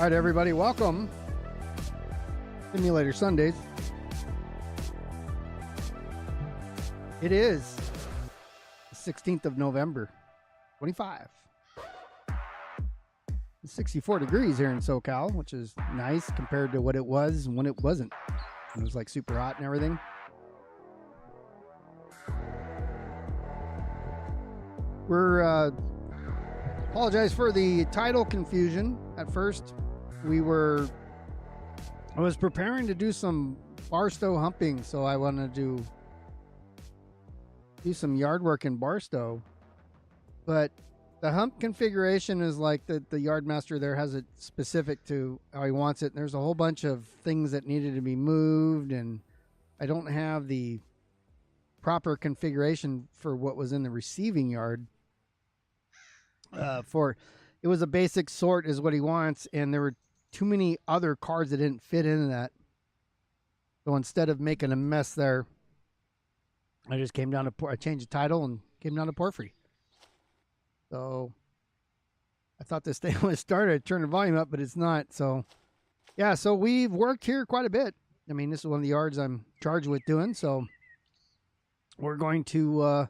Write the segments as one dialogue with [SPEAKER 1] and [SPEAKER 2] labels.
[SPEAKER 1] All right, everybody, welcome. Simulator Sundays. It is the 16th of November, 25. It's 64 degrees here in SoCal, which is nice compared to what it was when it wasn't. It was like super hot and everything. We're apologize for the title confusion. At first, I was preparing to do some Barstow humping, so I wanted to do some yard work in Barstow. But the hump configuration is like the yard master there has it specific to how he wants it. And there's a whole bunch of things that needed to be moved, and I don't have the proper configuration for what was in the receiving yard. It was a basic sort is what he wants, and there were too many other cards that didn't fit into that. So instead of making a mess there, I just came down to I changed the title and came down to Porphyry. So I thought this thing was started. I turned the volume up, but it's not. So yeah, so we've worked here quite a bit. I mean, this is one of the yards I'm charged with doing. So we're going to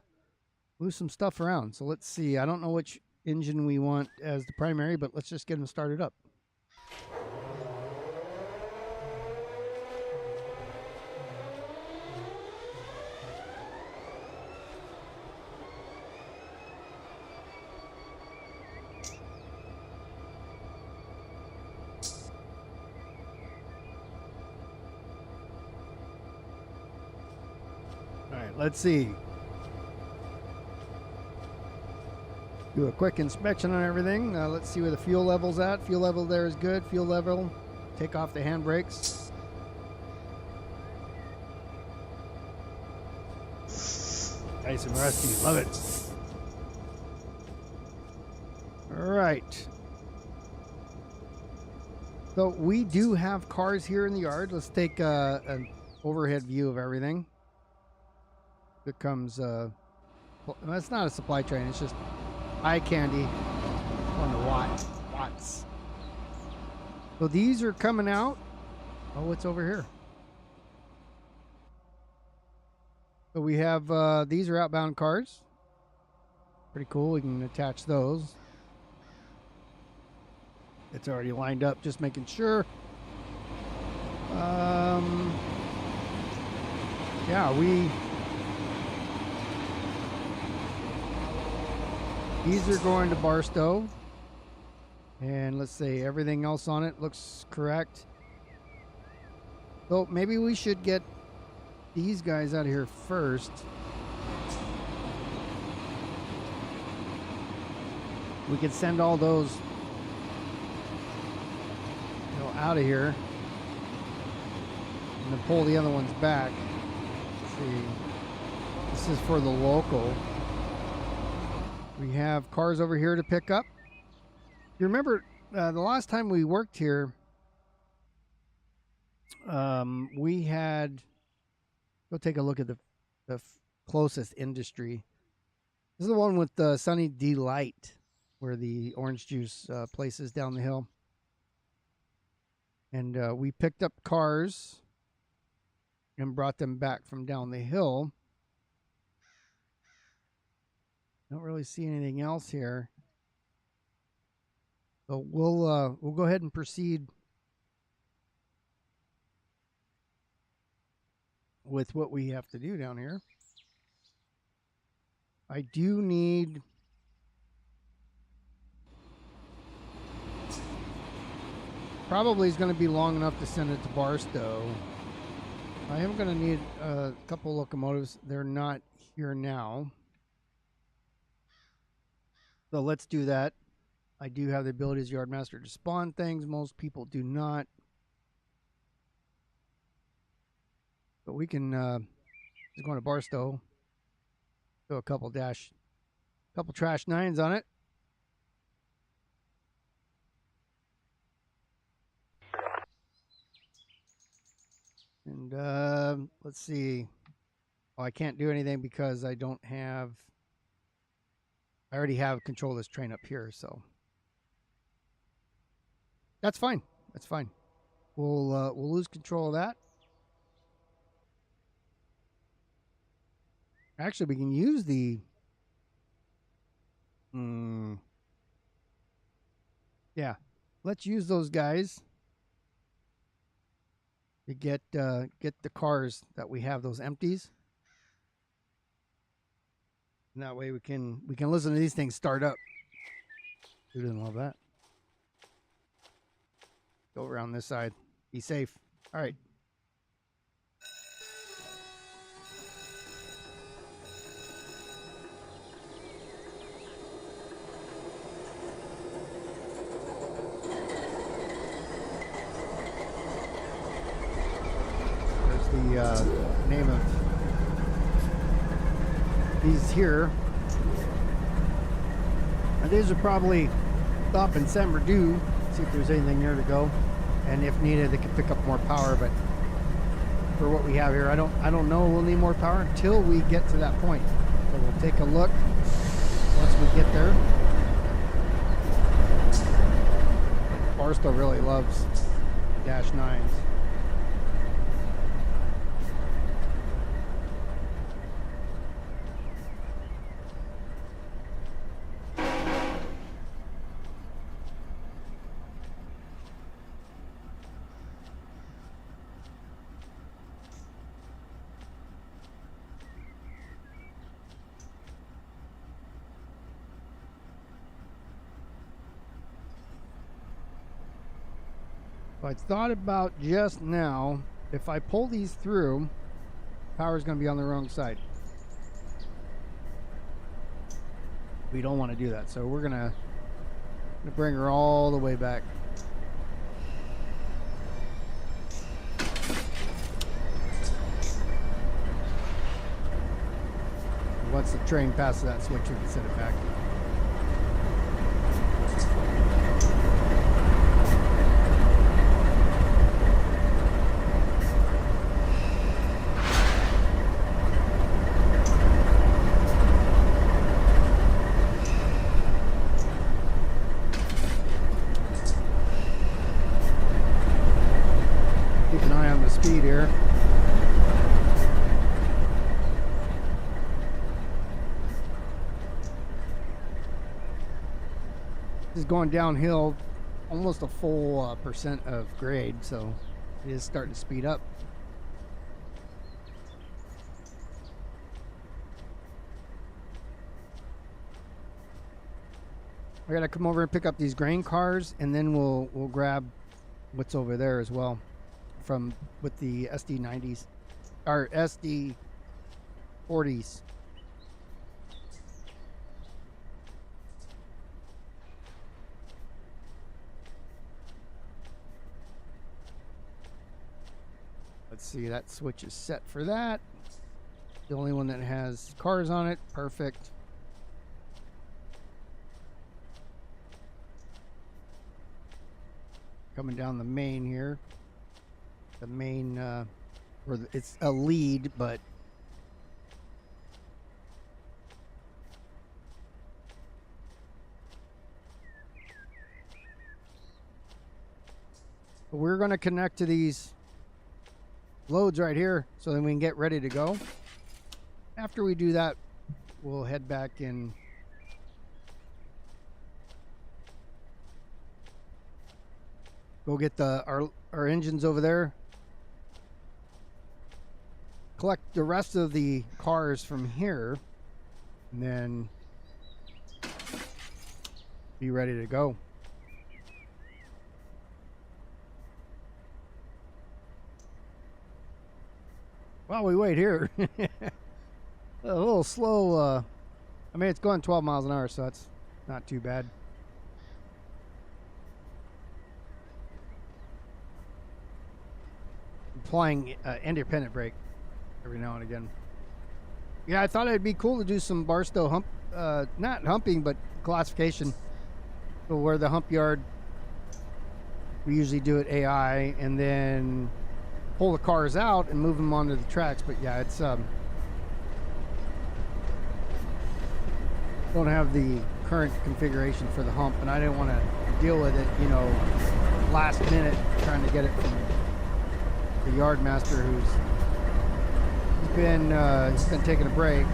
[SPEAKER 1] move some stuff around. So let's see. I don't know which engine we want as the primary, but let's just get them started up. All right, let's see. Do a quick inspection on everything. Let's see where the fuel level's at. Fuel level there is good. Fuel level. Take off the handbrakes. Nice and rusty. Love it. All right. So we do have cars here in the yard. Let's take an overhead view of everything. It comes, well, it's not a supply train. It's just eye candy on the watts. So these are coming out. Oh, what's over here? So we have, these are outbound cars. Pretty cool. We can attach those. It's already lined up, just making sure. Yeah, these are going to Barstow. And let's see, everything else on it looks correct. So maybe we should get these guys out of here first. We could send all those out of here and then pull the other ones back. Let's see. This is for the local. We have cars over here to pick up. You remember the last time we worked here, we had, go take a look at the closest industry. This is the one with the Sunny Delight, where the orange juice place is down the hill. And we picked up cars and brought them back from down the hill. Don't really see anything else here. So we'll go ahead and proceed with what we have to do down here. I do need probably is going to be long enough to send it to Barstow. I am going to need a couple locomotives. They're not here now. So let's do that. I do have the ability as Yardmaster to spawn things. Most people do not. But we can just go to Barstow. Throw a couple trash 9s on it. And let's see. Oh, I can't do anything because I don't have. I already have control of this train up here, so. That's fine. That's fine. We'll lose control of that. Actually, we can use the. Yeah, let's use those guys to get the cars that we have, those empties. And that way we can listen to these things start up. Who doesn't love that? Go around this side. Be safe. All right. There's the name of these here. And these are probably stop and send or do. See if there's anything there to go. And if needed, they can pick up more power, but for what we have here, I don't know we'll need more power until we get to that point. So we'll take a look once we get there. Barstow really loves Dash 9s. I thought about just now, if I pull these through, power's going to be on the wrong side. We don't want to do that, so we're going to bring her all the way back. Once the train passes that switch, we can set it back. Speed here. This is going downhill almost a full percent of grade, so it is starting to speed up. I gotta come over and pick up these grain cars, and then we'll grab what's over there as well. From with the SD90s or SD40s. Let's see, that switch is set for that. The only one that has cars on it. Perfect. Coming down the main here. The main, it's a lead, but we're going to connect to these loads right here so then we can get ready to go. After we do that, we'll head back and go get our engines over there. Collect the rest of the cars from here, and then be ready to go. While we wait here, a little slow. I mean, it's going 12 miles an hour, so that's not too bad. Applying independent brake every now and again. Yeah, I thought it'd be cool to do some Barstow hump, not humping, but classification. So where the hump yard, we usually do it AI, and then pull the cars out and move them onto the tracks. But yeah, it's don't have the current configuration for the hump, and I didn't want to deal with it, you know, last minute trying to get it from the yard master who's he's been taking a break,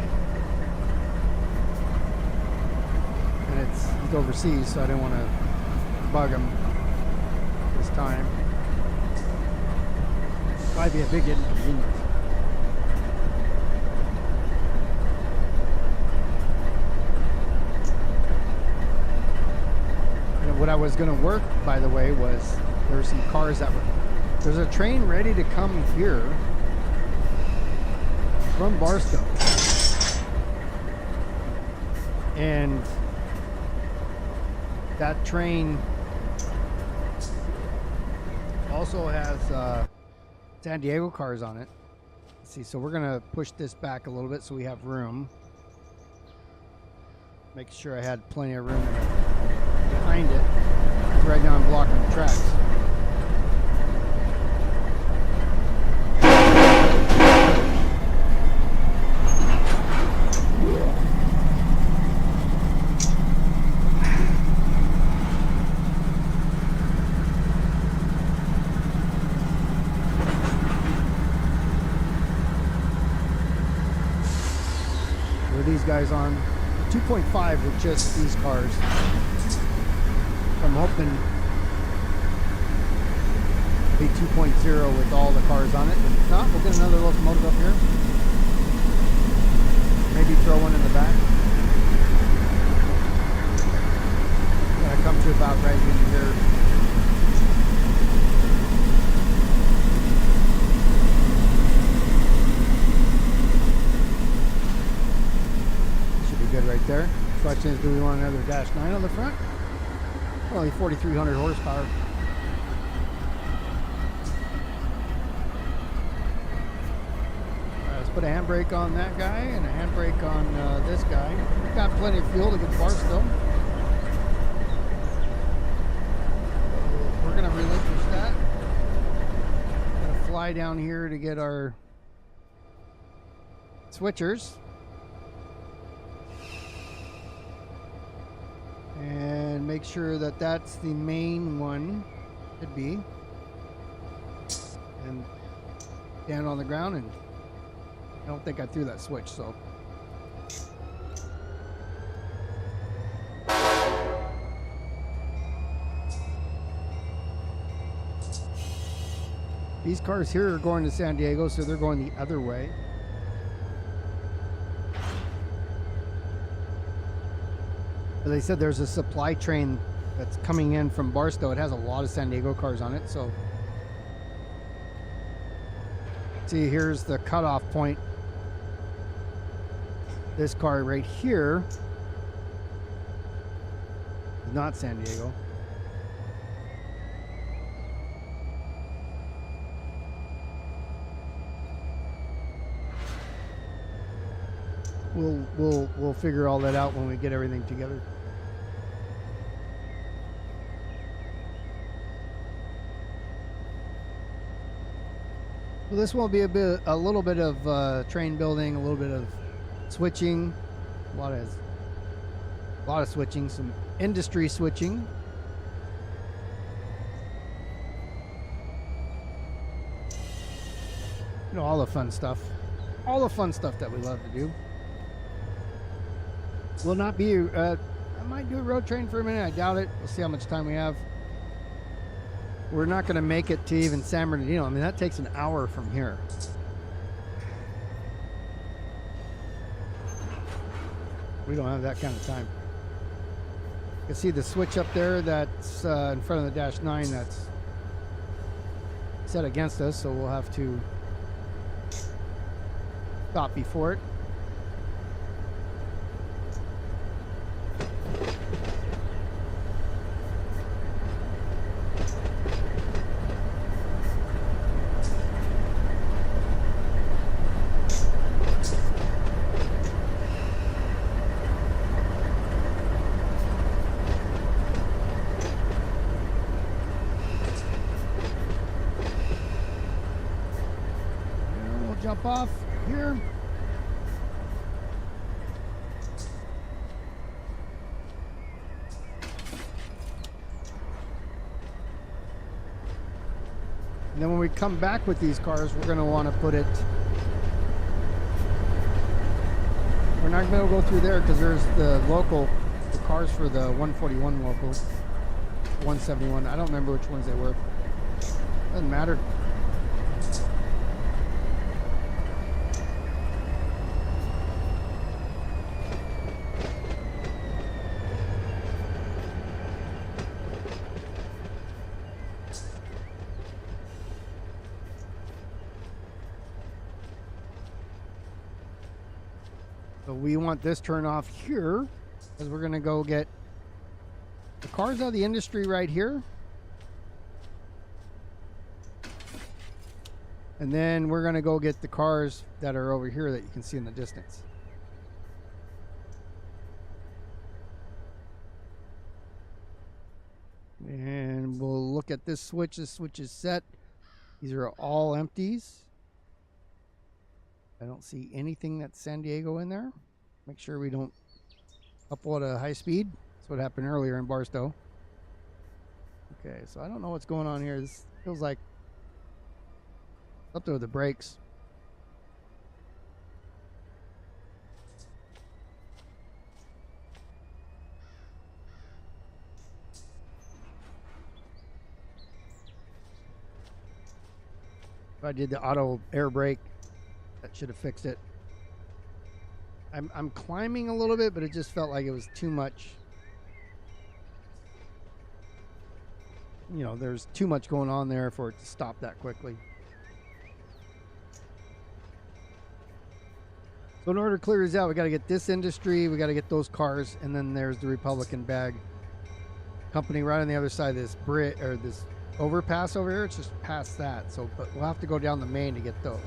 [SPEAKER 1] and he's overseas, so I didn't want to bug him this time. Might be a big inconvenience. And what I was going to work, by the way, was there were some cars that were. There's a train ready to come here from Barstow, and that train also has San Diego cars on it. Let's see, so we're gonna push this back a little bit so we have room. Make sure I had plenty of room behind it. Right now I'm blocking the tracks. These guys on 2.5 with just these cars. I'm hoping it'll be 2.0 with all the cars on it. If not, we'll get another locomotive up here. Maybe throw one in the back. Gonna come to about right in here. Good right there. Question is, do we want another Dash 9 on the front? Only 4,300 horsepower. Let's put a handbrake on that guy and a handbrake on this guy. We've got plenty of fuel to get to Barstow. We're going to relinquish that. Going to fly down here to get our switchers. And make sure that that's the main one. Could be. And stand on the ground, and I don't think I threw that switch, so. These cars here are going to San Diego, so they're going the other way. They said there's a supply train that's coming in from Barstow. It has a lot of San Diego cars on it, so see, here's the cutoff point. This car right here is not San Diego. We'll figure all that out when we get everything together. Well, this will be a little bit of train building, a little bit of switching, a lot of switching, some industry switching. You know, all the fun stuff that we love to do. Will not be, I might do a road train for a minute. I doubt it. We'll see how much time we have. We're not going to make it to even San Bernardino. I mean, that takes an hour from here. We don't have that kind of time. You can see the switch up there that's in front of the Dash 9 that's set against us, so we'll have to stop before it. Jump off here. And then when we come back with these cars, we're going to want to put it... We're not going to go through there because there's the cars for the 141 local, 171. I don't remember which ones they were. Doesn't matter. So we want this turn off here because we're going to go get the cars out of the industry right here. And then we're going to go get the cars that are over here that you can see in the distance. And we'll look at this switch. This switch is set. These are all empties. I don't see anything that's San Diego in there. Make sure we don't upload at high speed. That's what happened earlier in Barstow. Okay, so I don't know what's going on here. This feels like up there with the brakes. If I did the auto air brake, that should have fixed it. I'm climbing a little bit, but it just felt like it was too much. You know, there's too much going on there for it to stop that quickly. So in order to clear these out, we got to get this industry, we got to get those cars, and then there's the Republican bag company right on the other side of this bridge or this overpass over here. It's just past that. So, but we'll have to go down the main to get those.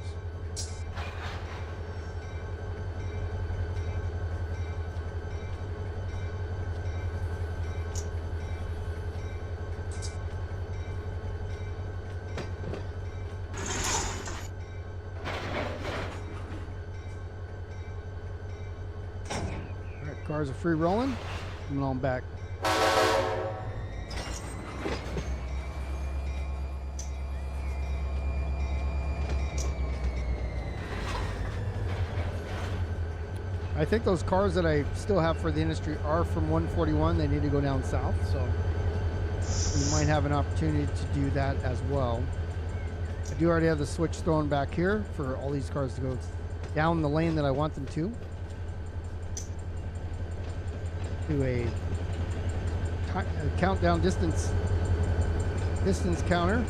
[SPEAKER 1] Cars are free rolling. Coming on back. I think those cars that I still have for the industry are from 141. They need to go down south, so we might have an opportunity to do that as well. I do already have the switch thrown back here for all these cars to go down the lane that I want them to. Do a countdown distance counter,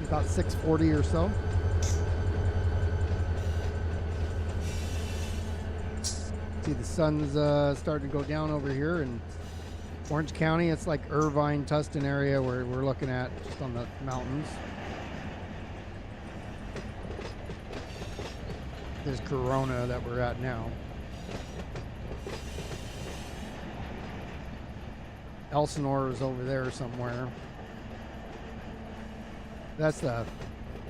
[SPEAKER 1] about 640 or so. See the sun's starting to go down over here in Orange County. It's like Irvine, Tustin area where we're looking at, just on the mountains. There's Corona that we're at now. Elsinore is over there somewhere. That's the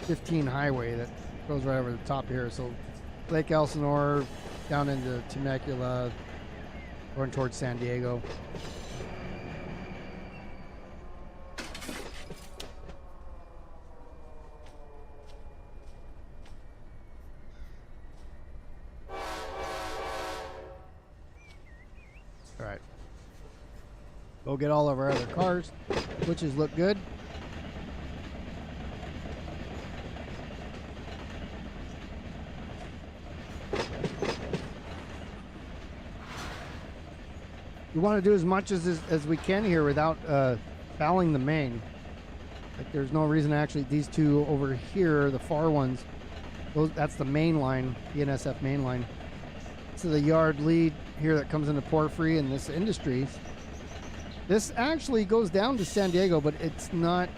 [SPEAKER 1] 15 highway that goes right over the top here. So Lake Elsinore down into Temecula, going towards San Diego. All right. Go get all of our other cars. Switches look good. We want to do as much as we can here without fouling the main. Like, there's no reason to actually, these two over here, the far ones, that's the main line, BNSF main line. So the yard lead here that comes into Porphyry and this Industries. This actually goes down to San Diego, but it's not,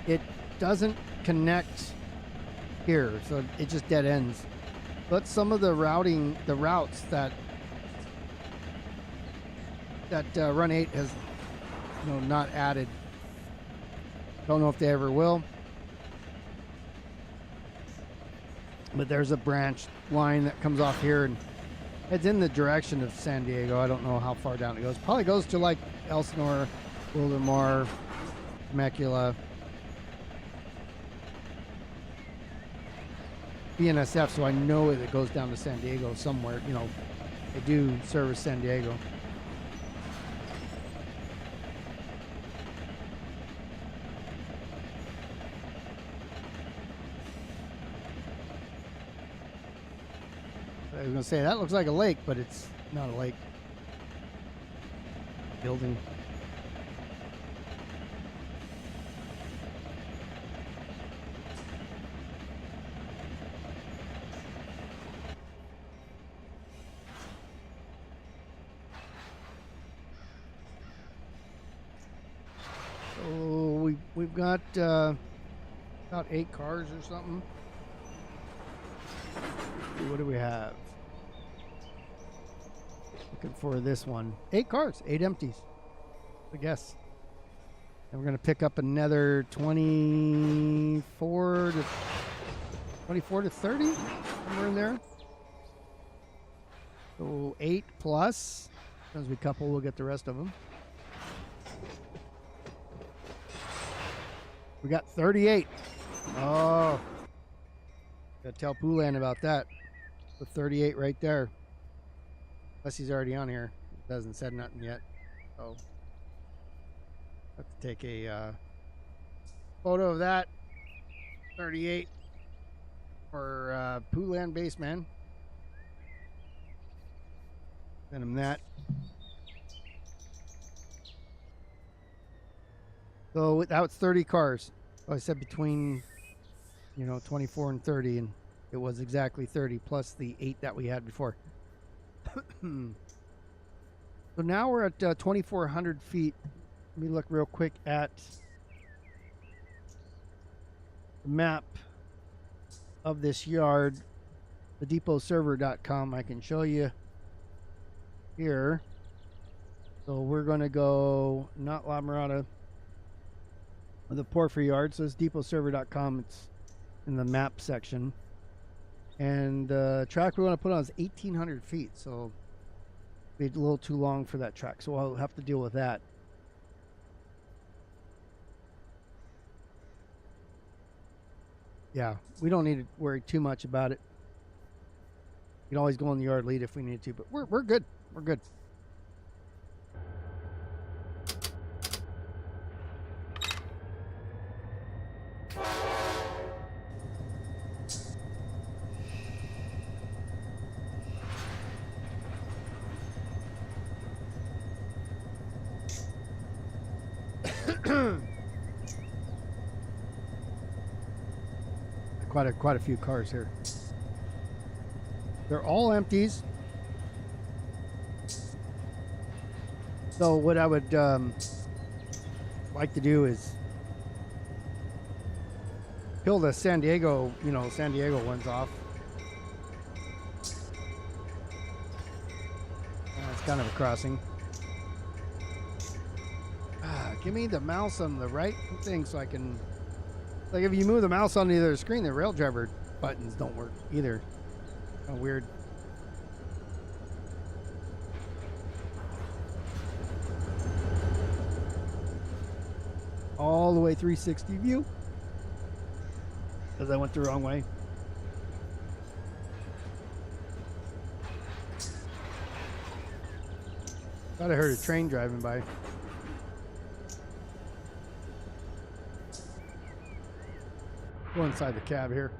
[SPEAKER 1] it doesn't connect here, so it just dead ends. But some of the routes that Run 8 has, not added. Don't know if they ever will. But there's a branch line that comes off here and it's in the direction of San Diego. I don't know how far down it goes. Probably goes to like Elsinore, Wildermar, Temecula, BNSF, so I know it goes down to San Diego somewhere. You know, they do service San Diego. I was gonna say that looks like a lake, but it's not a lake. Building. So we've got about 8 cars or something. What do we have? Looking for this one. 8 cars, 8 empties, I guess. And we're gonna pick up another 24 to 30, somewhere in there. So 8 plus. As we couple, we'll get the rest of them. We got 38. Oh, gotta tell Poulan about that. The 38 right there. Unless he's already on here. It hasn't said nothing yet. So have to take a photo of that. 38 for Poulan base man. Send him that. So that was 30 cars. So I said between, 24 and 30, and it was exactly 30 plus the 8 that we had before. So now we're at 2,400 feet. Let me look real quick at the map of this yard, the depotserver.com. I can show you here. So we're going to go, not La Mirada, the Porphyry yard. So it's depotserver.com. It's in the map section. And the track we want to put on is 1,800 feet. So it's a little too long for that track. So I'll have to deal with that. Yeah, we don't need to worry too much about it. We can always go in the yard lead if we need to, but we're good. We're good. Quite a few cars here. They're all empties. So what I would like to do is kill the San Diego ones off. It's kind of a crossing. Give me the mouse on the right thing so I can... Like if you move the mouse on the other screen, the rail driver buttons don't work either. Kind of weird. All the way 360 view. Because I went the wrong way. Thought I heard a train driving by. Go inside the cab here.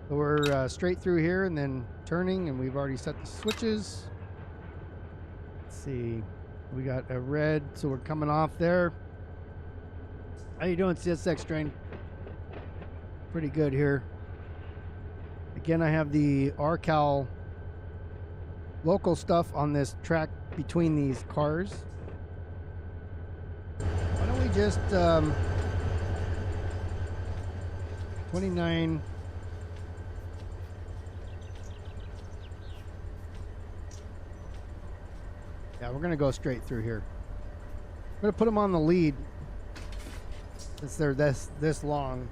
[SPEAKER 1] So we're straight through here and then turning, and we've already set the switches. Let's see. We got a red, so we're coming off there. How you doing, CSX train? Pretty good here. Again, I have the RCal local stuff on this track between these cars. Why don't we just 29. Yeah, we're gonna go straight through here. I'm gonna put them on the lead since they're this long.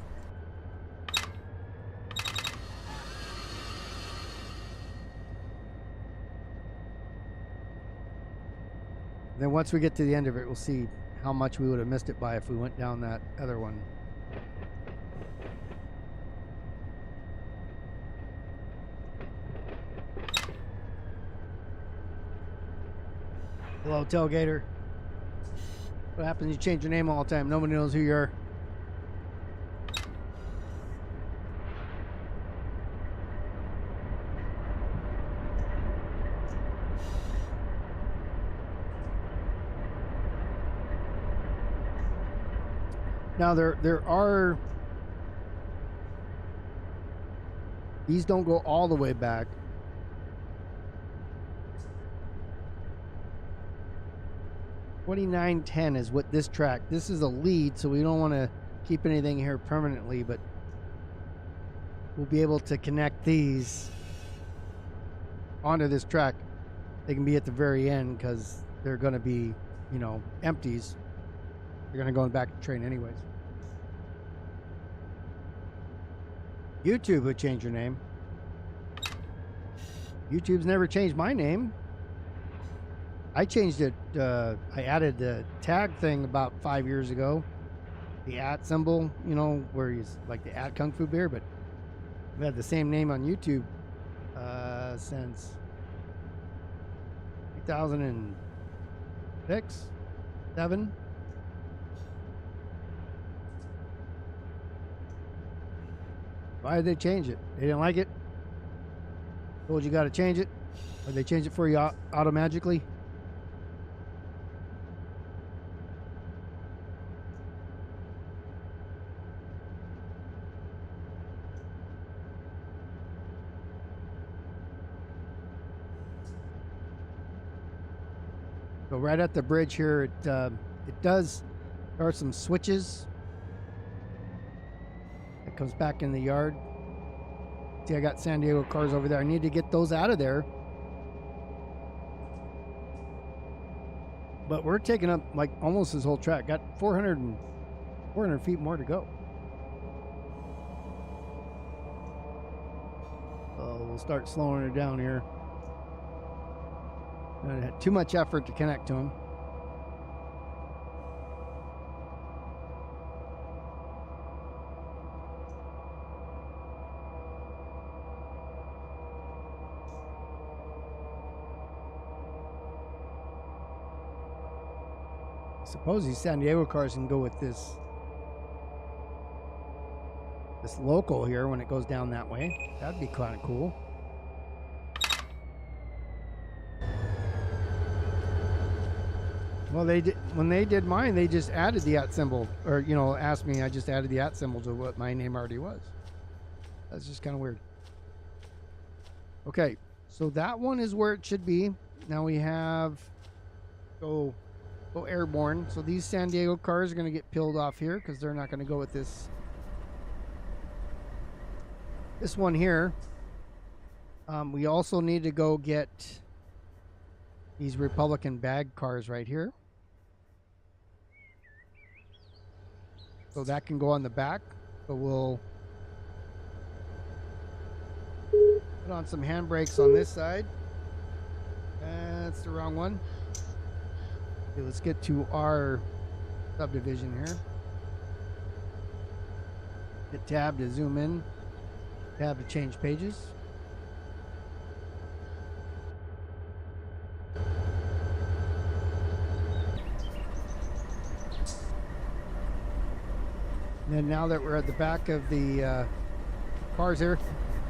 [SPEAKER 1] And then once we get to the end of it, we'll see how much we would have missed it by if we went down that other one. Hello, tailgater. What happens? You change your name all the time. Nobody knows who you are. Now there are, these don't go all the way back. $29.10 is what this track. This is a lead, so we don't want to keep anything here permanently, but we'll be able to connect these onto this track. They can be at the very end because they're going to be, you know, empties. They're going to go in the back of the train anyways. YouTube would change your name. YouTube's never changed my name. I changed it. I added the tag thing about 5 years ago. The @ symbol, you know, where you like the @ KungfuBeer, but we had the same name on YouTube since 2006, 7. Why did they change it? They didn't like it? Told you got to change it? Or they change it for you automatically? So right at the bridge here, it does, there are some switches. It comes back in the yard. See, I got San Diego cars over there. I need to get those out of there. But we're taking up like almost this whole track. Got 400 feet more to go. So we'll start slowing it down here. I had too much effort to connect to them. I suppose these San Diego cars can go with this local here when it goes down that way. That'd be kind of cool. Well, they did, when they did mine, they just added the @ symbol, or, you know, asked me. I just added the @ symbol to what my name already was. That's just kind of weird. Okay, so that one is where it should be. Now we have go airborne. So these San Diego cars are going to get peeled off here because they're not going to go with this one here. We also need to go get these Republican bag cars right here. So that can go on the back. So we'll put on some handbrakes on this side. That's the wrong one. Okay, let's get to our subdivision here. Hit tab to zoom in. Tab to change pages. And then now that we're at the back of the cars here,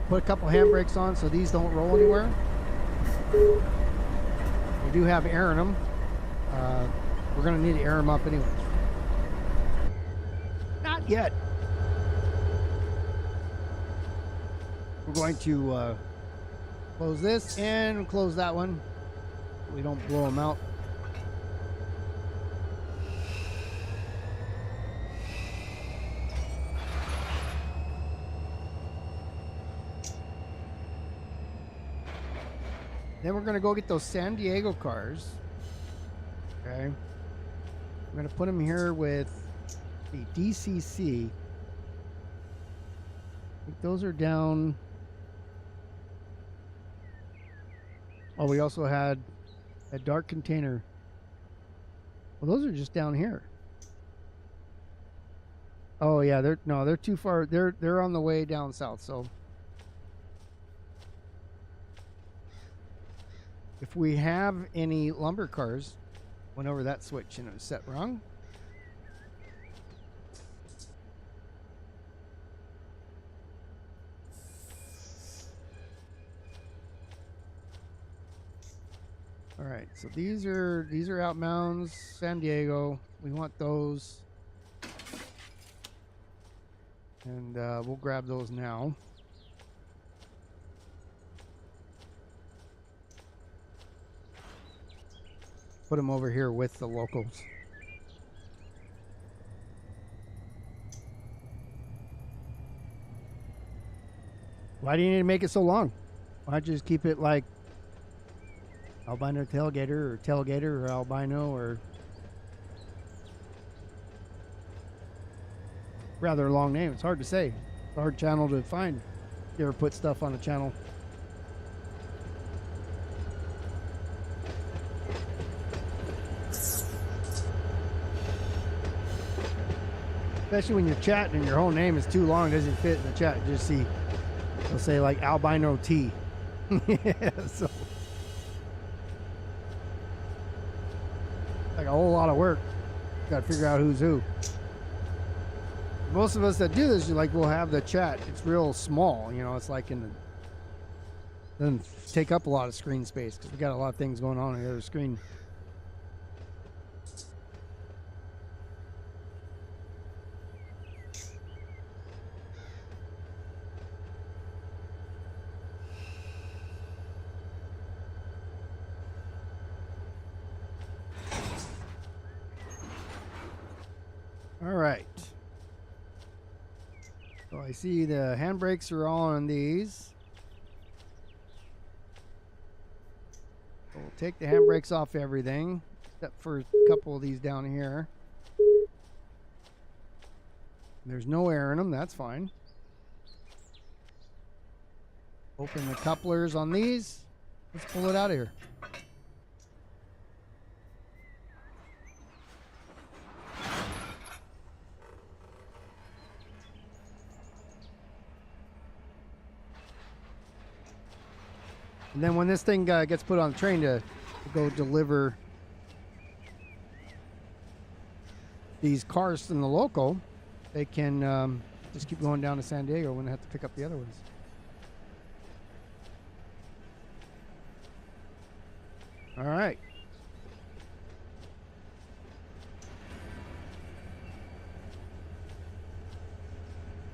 [SPEAKER 1] put a couple handbrakes on so these don't roll anywhere. We do have air in them. We're going to need to air them up anyways. Not yet. We're going to close this and close that one. We don't blow them out. Then we're going to go get those San Diego cars. Okay. We're going to put them here with the DCC. I think those are down. Oh, we also had a dark container Well, those are just down here. Oh yeah, they're too far. They're on the way down south. So if we have any lumber cars, went over that switch and it was set wrong. All right, so these are outbounds, San Diego. We want those, and we'll grab those now. Put them over here with the locals. Why do you need to make it so long? Why don't you just keep it like albino tailgater or albino or rather long name. It's hard to say. It's a hard channel to find. You ever put stuff on a channel? Especially when you're chatting and your whole name is too long, it doesn't fit in the chat. You just see, they'll say like albino T. Yeah, so like a whole lot of work. Got to figure out who's who. Most of us that do this, we'll have the chat. It's real small, you know. It's like doesn't take up a lot of screen space because we got a lot of things going on the other screen. All right. So I see the handbrakes are all on these. So we'll take the handbrakes off everything, except for a couple of these down here. There's no air in them, that's fine. Open the couplers on these. Let's pull it out of here. And then when this thing gets put on the train to go deliver these cars in the local, they can just keep going down to San Diego when they have to pick up the other ones. All right.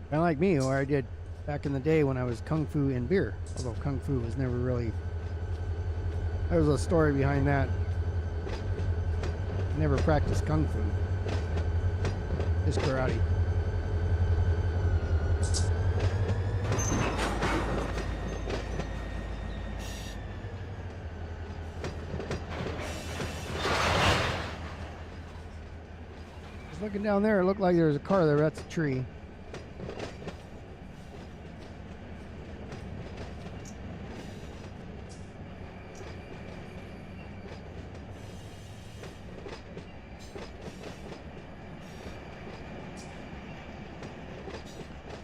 [SPEAKER 1] Kind of like me, or I did back in the day when I was Kung Fu in beer. Although Kung Fu was never really... There was a story behind that. I never practiced Kung Fu. Just karate. Just looking down there, it looked like there was a car there. That's a tree.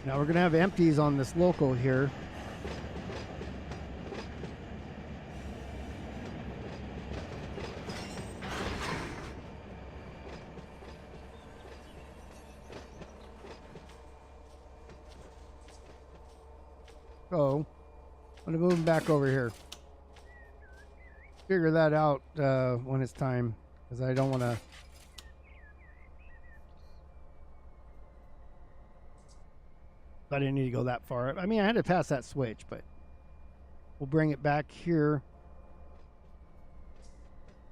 [SPEAKER 1] Now we're going to have empties on this local here. So, I'm going to move them back over here. Figure that out when it's time, because I don't want to... I didn't need to go that far. I mean, I had to pass that switch, but we'll bring it back here.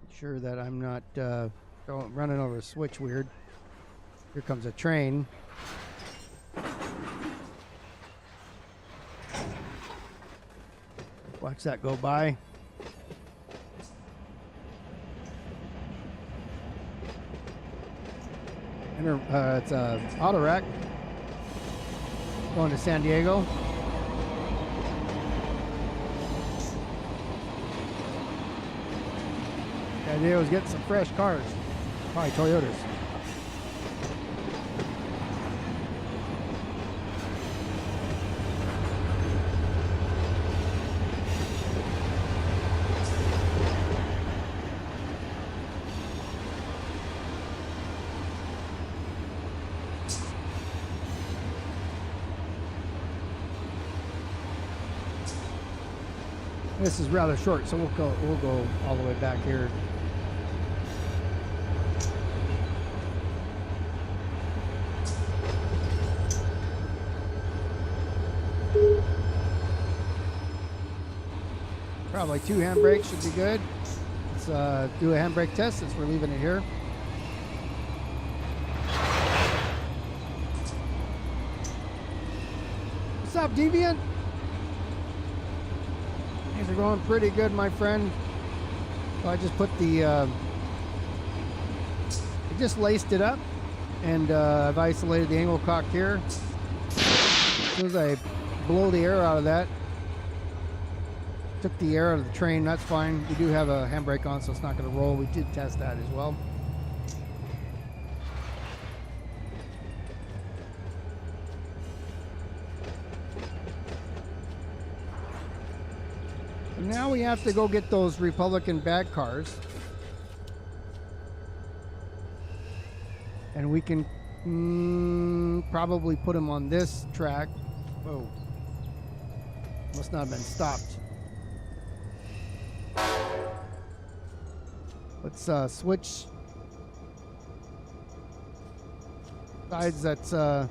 [SPEAKER 1] Make sure that I'm not running over a switch weird. Here comes a train. Watch that go by. It's a auto rack. Going to San Diego. The idea was getting some fresh cars. Probably Toyotas. This is rather short, so we'll go all the way back here. Probably 2 handbrakes should be good. Let's do a handbrake test since we're leaving it here. What's up, Deviant? Things are going pretty good, my friend. So I just put the, I just laced it up, and I've isolated the angle cock here. As soon as I blow the air out of that, took the air out of the train, that's fine. We do have a handbrake on, so it's not going to roll. We did test that as well. Now we have to go get those Republican bag cars. And we can probably put them on this track. Whoa. Must not have been stopped. Let's switch sides. That's going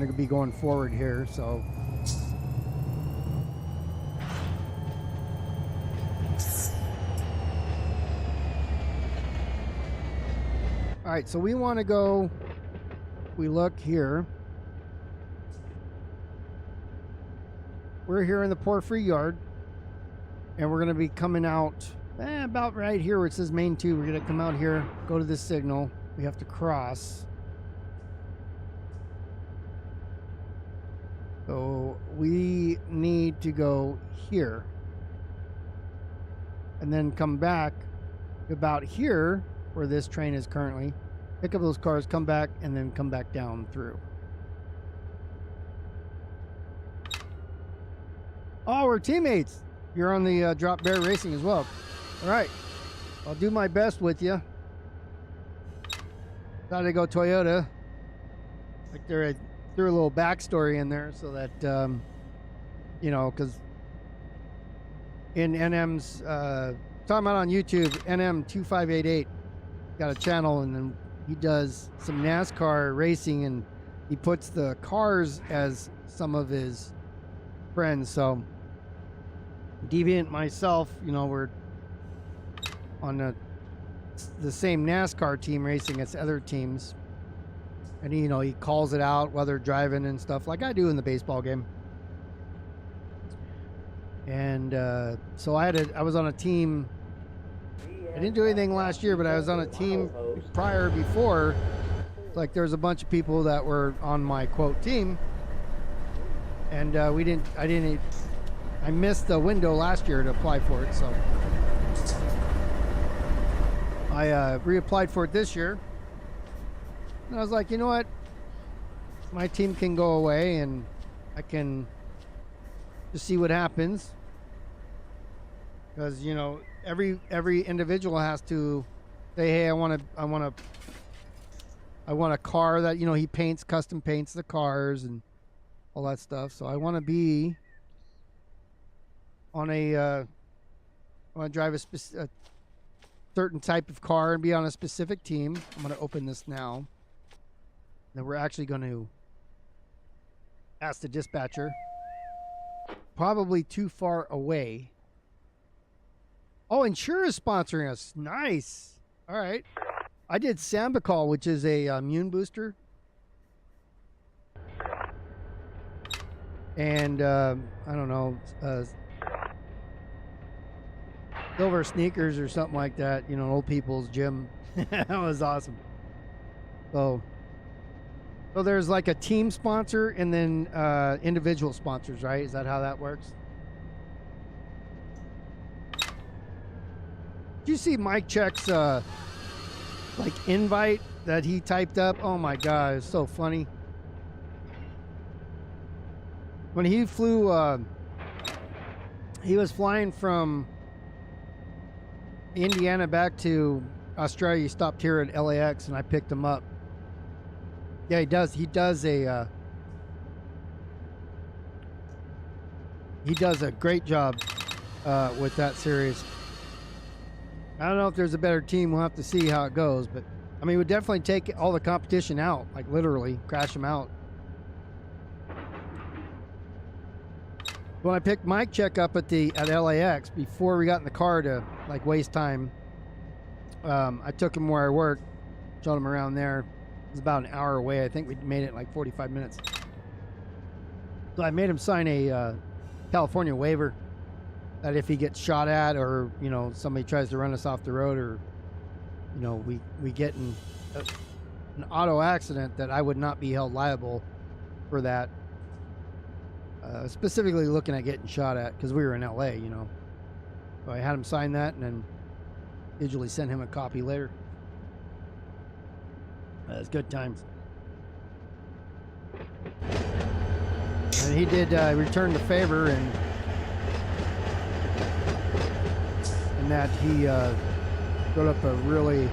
[SPEAKER 1] to be going forward here, so all right, so we want to go, we look here, we're here in the Porphyry yard, and we're going to be coming out about right here where it says main 2. We're going to come out here, go to this signal, we have to cross. So we need to go here and then come back about here where this train is currently, pick up those cars, come back, and then come back down through. Oh, we're teammates. You're on the Drop Bear Racing as well. All right, I'll do my best with you. Thought to go Toyota. Like they're threw a little backstory in there so that you know, because in NM's talking about on YouTube, NM2588 got a channel, and then he does some NASCAR racing, and he puts the cars as some of his friends. So Deviant, myself, you know, we're on the same NASCAR team racing as other teams. And he, you know, he calls it out while they're driving and stuff like I do in the baseball game. And so I was on a team. I didn't do anything last year, but I was on a team before. Like there's a bunch of people that were on my quote team, and I missed the window last year to apply for it, so I reapplied for it this year. And I was like, you know what? My team can go away, and I can just see what happens. Because, you know, every individual has to say, hey, I want a car that, you know, he custom paints the cars and all that stuff. So I want to be on I want to drive a certain type of car and be on a specific team. I'm going to open this now. Then we're actually going to ask the dispatcher. Probably too far away. Oh, Insure is sponsoring us. Nice. All right. I did Sambucol, which is a immune booster. And I don't know, Silver Sneakers or something like that. You know, old people's gym. That was awesome. So So there's like a team sponsor and then individual sponsors, right? Is that how that works? Did you see Mike Check's like invite that he typed up? Oh my god, it's so funny. When he flew, he was flying from Indiana back to Australia. He stopped here at LAX, and I picked him up. Yeah, he does. He does a great job with that series. I don't know if there's a better team. We'll have to see how it goes, but I mean, we would definitely take all the competition out, like literally crash them out. When I picked Mike Check up at LAX before we got in the car to like waste time, I took him where I work, showed him around there. It was about an hour away. I think we made it in like 45 minutes. So I made him sign a California waiver that if he gets shot at, or you know, somebody tries to run us off the road, or you know, we get in an auto accident, that I would not be held liable for that. Specifically looking at getting shot at, because we were in LA, you know. So I had him sign that and then digitally send him a copy later. It's good times. And he did return the favor, and that he wrote up a really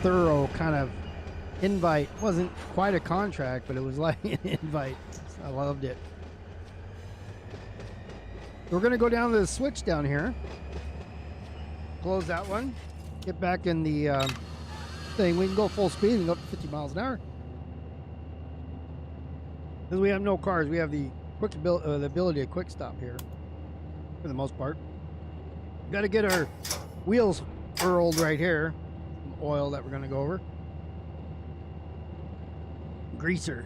[SPEAKER 1] thorough kind of invite. It wasn't quite a contract, but it was like an invite. So I loved it. We're going to go down to the switch down here. Close that one. Get back in the thing. We can go full speed and go up to 50 miles an hour. Because we have no cars. We have the ability to quick stop here. For the most part. Got to get our wheels oiled right here. Some oil that we're going to go over. Greaser.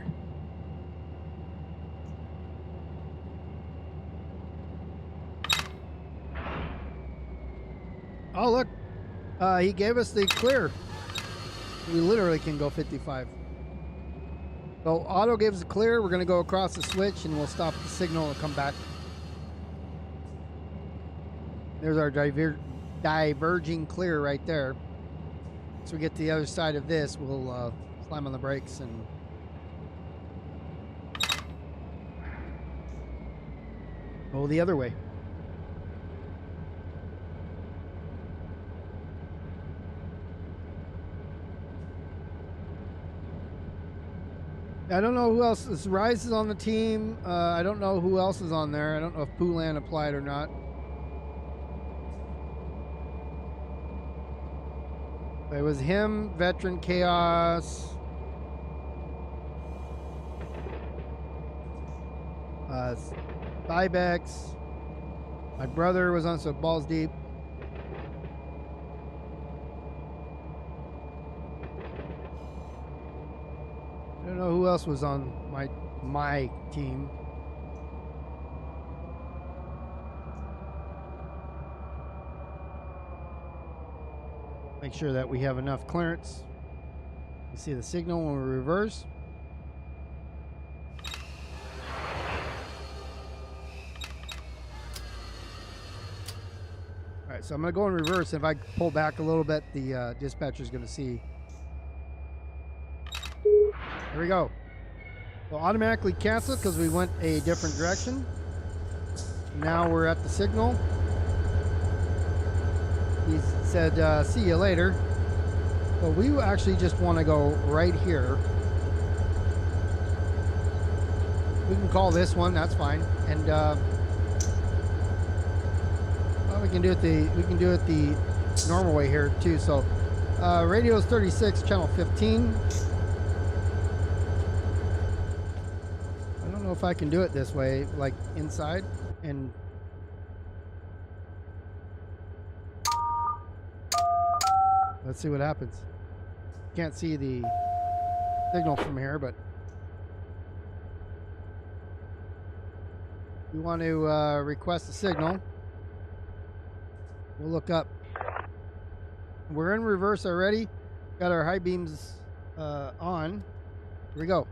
[SPEAKER 1] Oh, look. He gave us the clear. We literally can go 55. So auto gives the clear. We're going to go across the switch, and we'll stop the signal and come back. There's our diverging clear right there. So we get to the other side of this, we'll slam on the brakes and go the other way. I don't know who else. This Rise is on the team. I don't know who else is on there. I don't know if Poulan applied or not. It was him, Veteran Chaos, Cybex. My brother was on, so Balls Deep. I don't know who else was on my team. Make sure that we have enough clearance. You see the signal when we reverse. All right, so I'm going to go in reverse. If I pull back a little bit, the dispatcher is going to see. There we go. We'll automatically cancel because we went a different direction. Now we're at the signal. He said, see you later. But we actually just want to go right here. We can call this one, that's fine. And well, we can do it the normal way here too. So radio is 36, channel 15. I don't know if I can do it this way, like inside, and let's see what happens. Can't see the signal from here, but we want to request a signal. We'll look up. We're in reverse already. Got our high beams on. Here we go.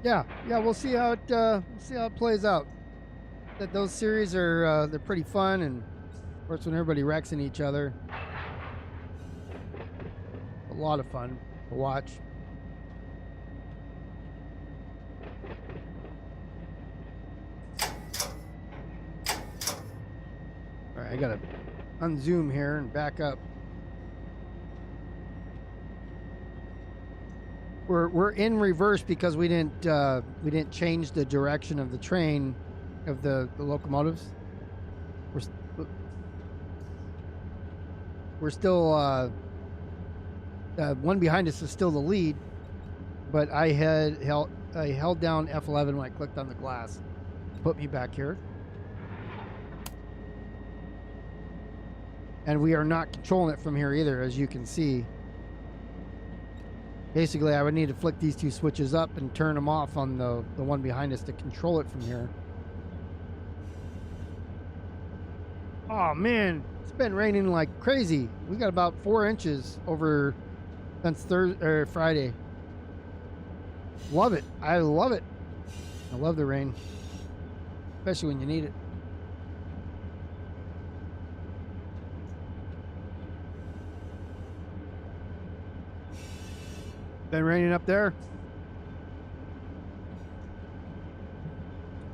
[SPEAKER 1] Yeah, we'll see how it plays out. That those series are they're pretty fun, and of course when everybody wrecks in each other, a lot of fun to watch. All right, I gotta unzoom here and back up. We're in reverse because we didn't change the direction of the train, of the locomotives. We're still one behind us is still the lead, but I held down F11 when I clicked on the glass, put me back here, and we are not controlling it from here either, as you can see. Basically, I would need to flick these two switches up and turn them off on the one behind us to control it from here. Oh man, it's been raining like crazy. We got about 4 inches over since Friday. Love it. I love it. I love the rain, especially when you need it. Been raining up there,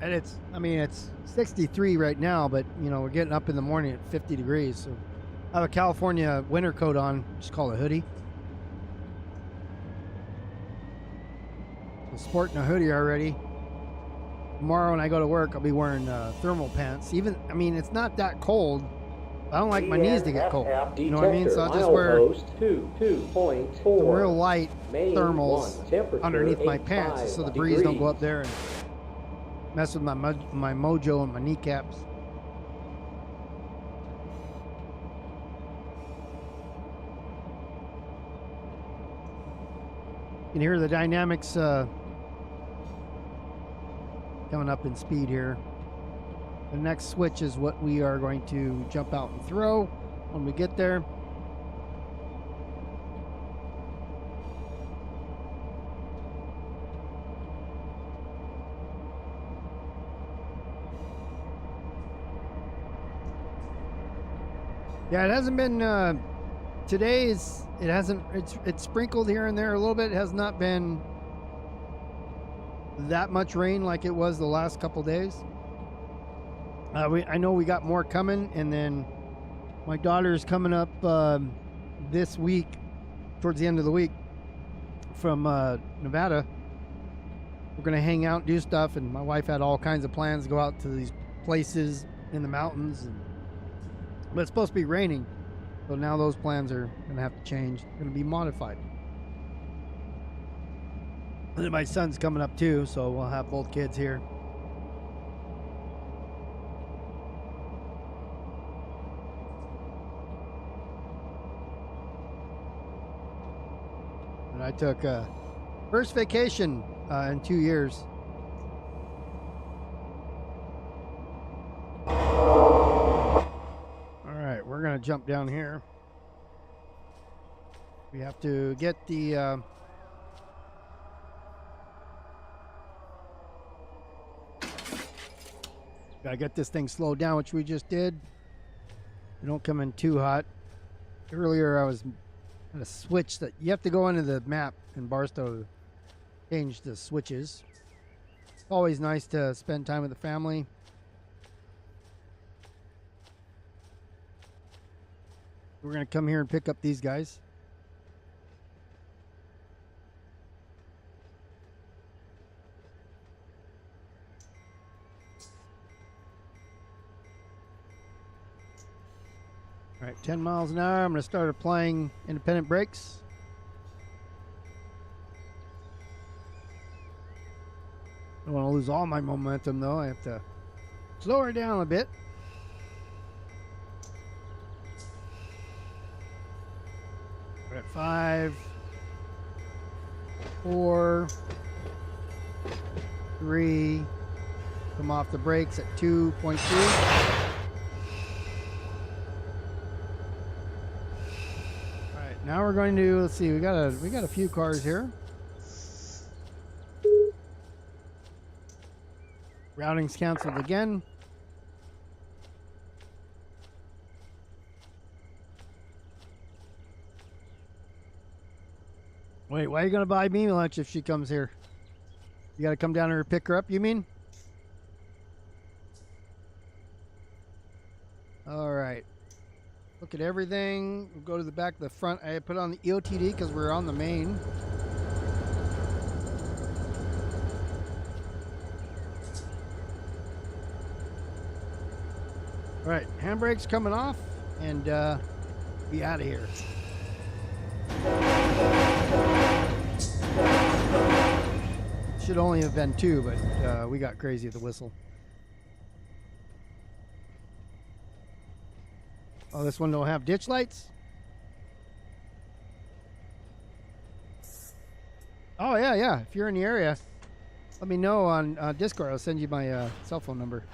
[SPEAKER 1] and it's 63 right now, but you know, we're getting up in the morning at 50 degrees, so I have a California winter coat on, just call it a hoodie. I'm sporting a hoodie already. Tomorrow when I go to work, I'll be wearing thermal pants. It's not that cold. I don't like my knees to get cold. You know what I mean? So I'll just wear some real light thermals underneath my pants so the breeze don't go up there and mess with my mojo and my kneecaps. You can hear the dynamics coming up in speed here. The next switch is what we are going to jump out and throw when we get there. Yeah, it hasn't been it's sprinkled here and there a little bit. It has not been that much rain like it was the last couple days. I know we got more coming, and then my daughter's coming up this week, towards the end of the week, from Nevada. We're going to hang out and do stuff, and my wife had all kinds of plans to go out to these places in the mountains, but it's supposed to be raining, so now those plans are going to have to change, going to be modified. And then my son's coming up too, so we'll have both kids here. And I took first vacation in 2 years. All right, we're gonna jump down here. We have to get the gotta get this thing slowed down, which we just did. We don't come in too hot. Earlier I was at a switch that you have to go into the map in Barstow to change the switches. It's always nice to spend time with the family. We're gonna come here and pick up these guys. All right, 10 miles an hour. I'm going to start applying independent brakes. I don't want to lose all my momentum, though. I have to slow her down a bit. We're at 5, 4, 3, Come off the brakes at 2.2. All right, now we're going to, let's see, we got a few cars here. Routing's canceled again. Wait, why are you going to buy me lunch if she comes here? You got to come down here and pick her up, you mean? All right. Look at everything. We'll go to the back of the front. I put on the EOTD because we're on the main. All right, handbrake's coming off, and be out of here. Should only have been 2, but we got crazy at the whistle. Oh, this one don't have ditch lights? Oh, yeah. If you're in the area, let me know on Discord. I'll send you my cell phone number.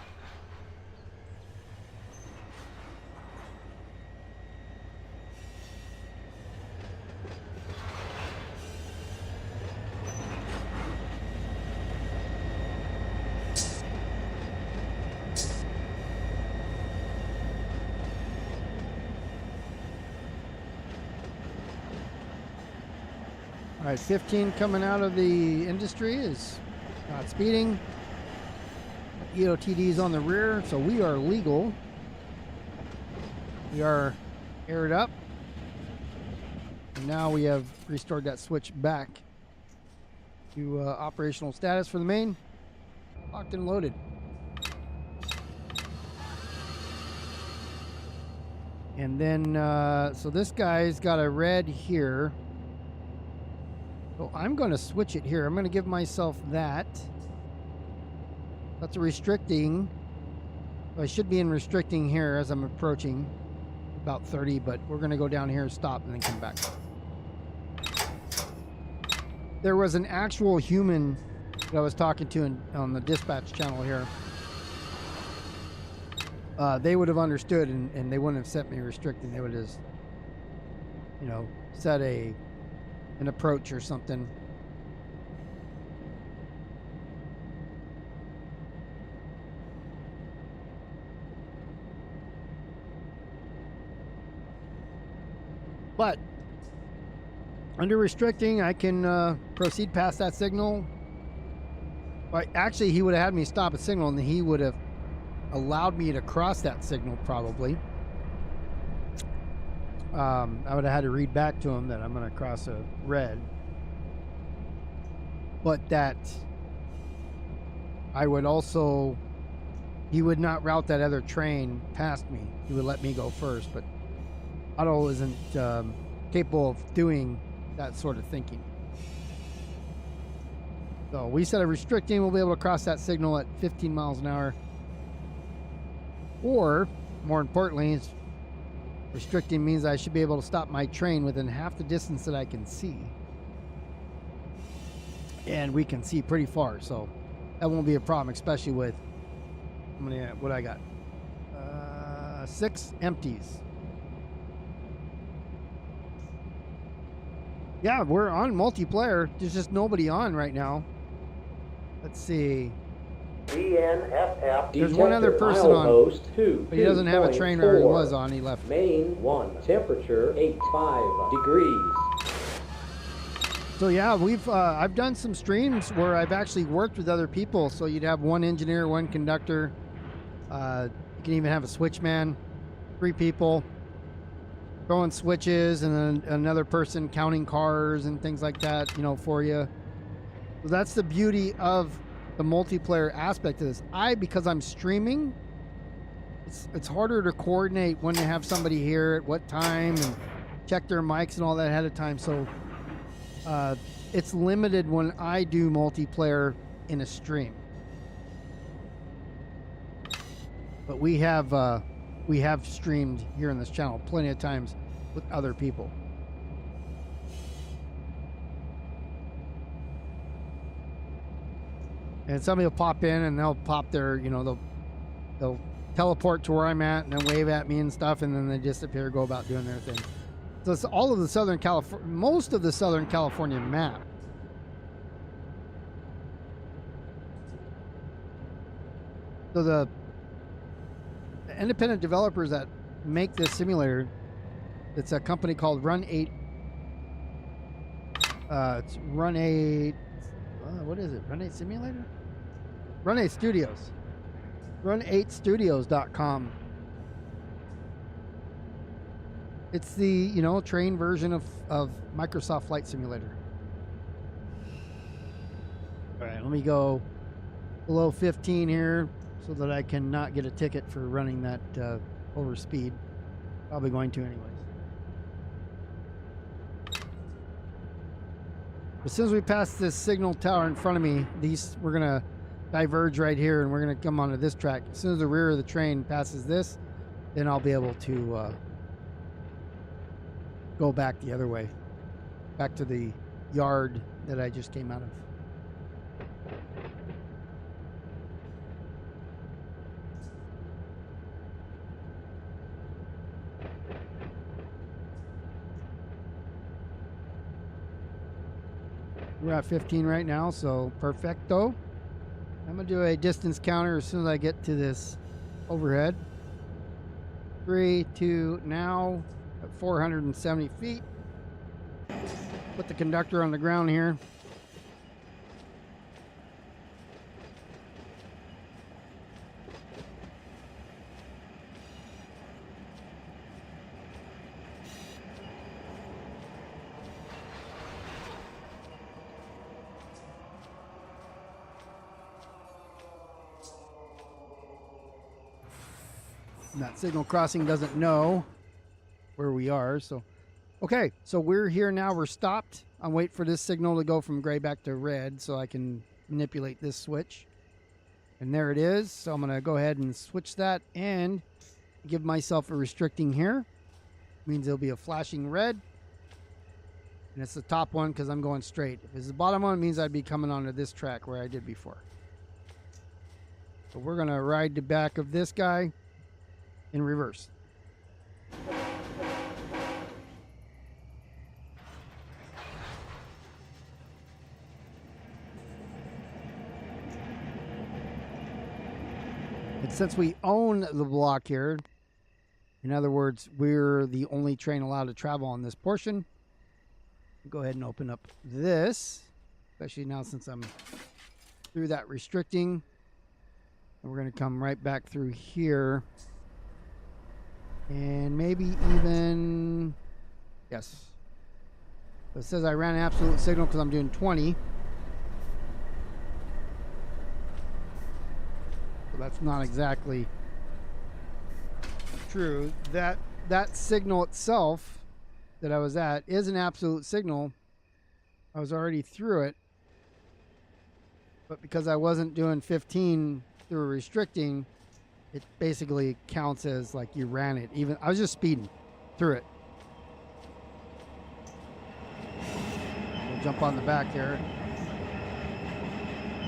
[SPEAKER 1] All right, 15 coming out of the industry is not speeding. EOTD is on the rear, so we are legal. We are aired up. And now we have restored that switch back to operational status for the main. Locked and loaded. And then, so this guy's got a red here. So I'm going to switch it here. I'm going to give myself that. That's a restricting. I should be in restricting here as I'm approaching about 30, but we're going to go down here, stop, and then come back. There was an actual human that I was talking to on the dispatch channel here. They would have understood, and they wouldn't have set me restricting. They would have just, you know, set an approach or something. But under restricting, I can proceed past that signal. But actually, he would have had me stop a signal, and he would have allowed me to cross that signal probably. I would have had to read back to him that I'm going to cross a red. But that I would also, he would not route that other train past me. He would let me go first, but Otto isn't capable of doing that sort of thinking. So we set a restricting, we'll be able to cross that signal at 15 miles an hour. Or, more importantly, it's restricting means I should be able to stop my train within half the distance that I can see. And we can see pretty far, so that won't be a problem, especially with how many, what I got. 6 empties. Yeah, we're on multiplayer. There's just nobody on right now. Let's see.
[SPEAKER 2] BNSF.
[SPEAKER 1] There's one other person on, but he doesn't have a train where he was on. He left.
[SPEAKER 2] Main 1. Temperature 85 degrees.
[SPEAKER 1] So yeah, I've done some streams where I've actually worked with other people. So you'd have one engineer, one conductor. You can even have a switchman, 3 people throwing switches, and then another person counting cars and things like that, you know, for you. So that's the beauty of the multiplayer aspect of this. Because I'm streaming, it's harder to coordinate when to have somebody here at what time and check their mics and all that ahead of time. So it's limited when I do multiplayer in a stream. But we have streamed here on this channel plenty of times with other people. And somebody will pop in and they'll pop their, they'll teleport to where I'm at and then wave at me and stuff, and then they disappear, go about doing their thing. So it's all of the Southern California, most of the Southern California map. So the independent developers that make this simulator, it's a company called Run 8. It's Run 8. What is it? Run 8 Simulator? Run 8 Studios. Run8studios.com. It's the, train version of Microsoft Flight Simulator. All right, let me go below 15 here so that I can not get a ticket for running that over speed. Probably going to anyways. As soon as we pass this signal tower in front of me, we're going to diverge right here and we're going to come onto this track. As soon as the rear of the train passes this, then I'll be able to go back the other way, back to the yard that I just came out of. We're at 15 right now, so perfecto. I'm going to do a distance counter as soon as I get to this overhead. 3, 2, now at 470 feet. Put the conductor on the ground here. And that signal crossing doesn't know where we are, so okay, so we're here now. We're stopped. I'm waiting for this signal to go from gray back to red so I can manipulate this switch, and there it is. So I'm gonna go ahead and switch that and give myself a restricting here. Means there'll be a flashing red, and it's the top one because I'm going straight. If it's the bottom one, it means I'd be coming onto this track where I did before. So we're gonna ride the back of this guy in reverse. And since we own the block here, in other words, we're the only train allowed to travel on this portion. Go ahead and open up this, especially now since I'm through that restricting. And we're going to come right back through here. And maybe even, yes. So it says I ran an absolute signal because I'm doing 20. So that's not exactly true. That signal itself that I was at is an absolute signal. I was already through it. But because I wasn't doing 15 through restricting, it basically counts as like you ran it. Even I was just speeding through it. We'll jump on the back here.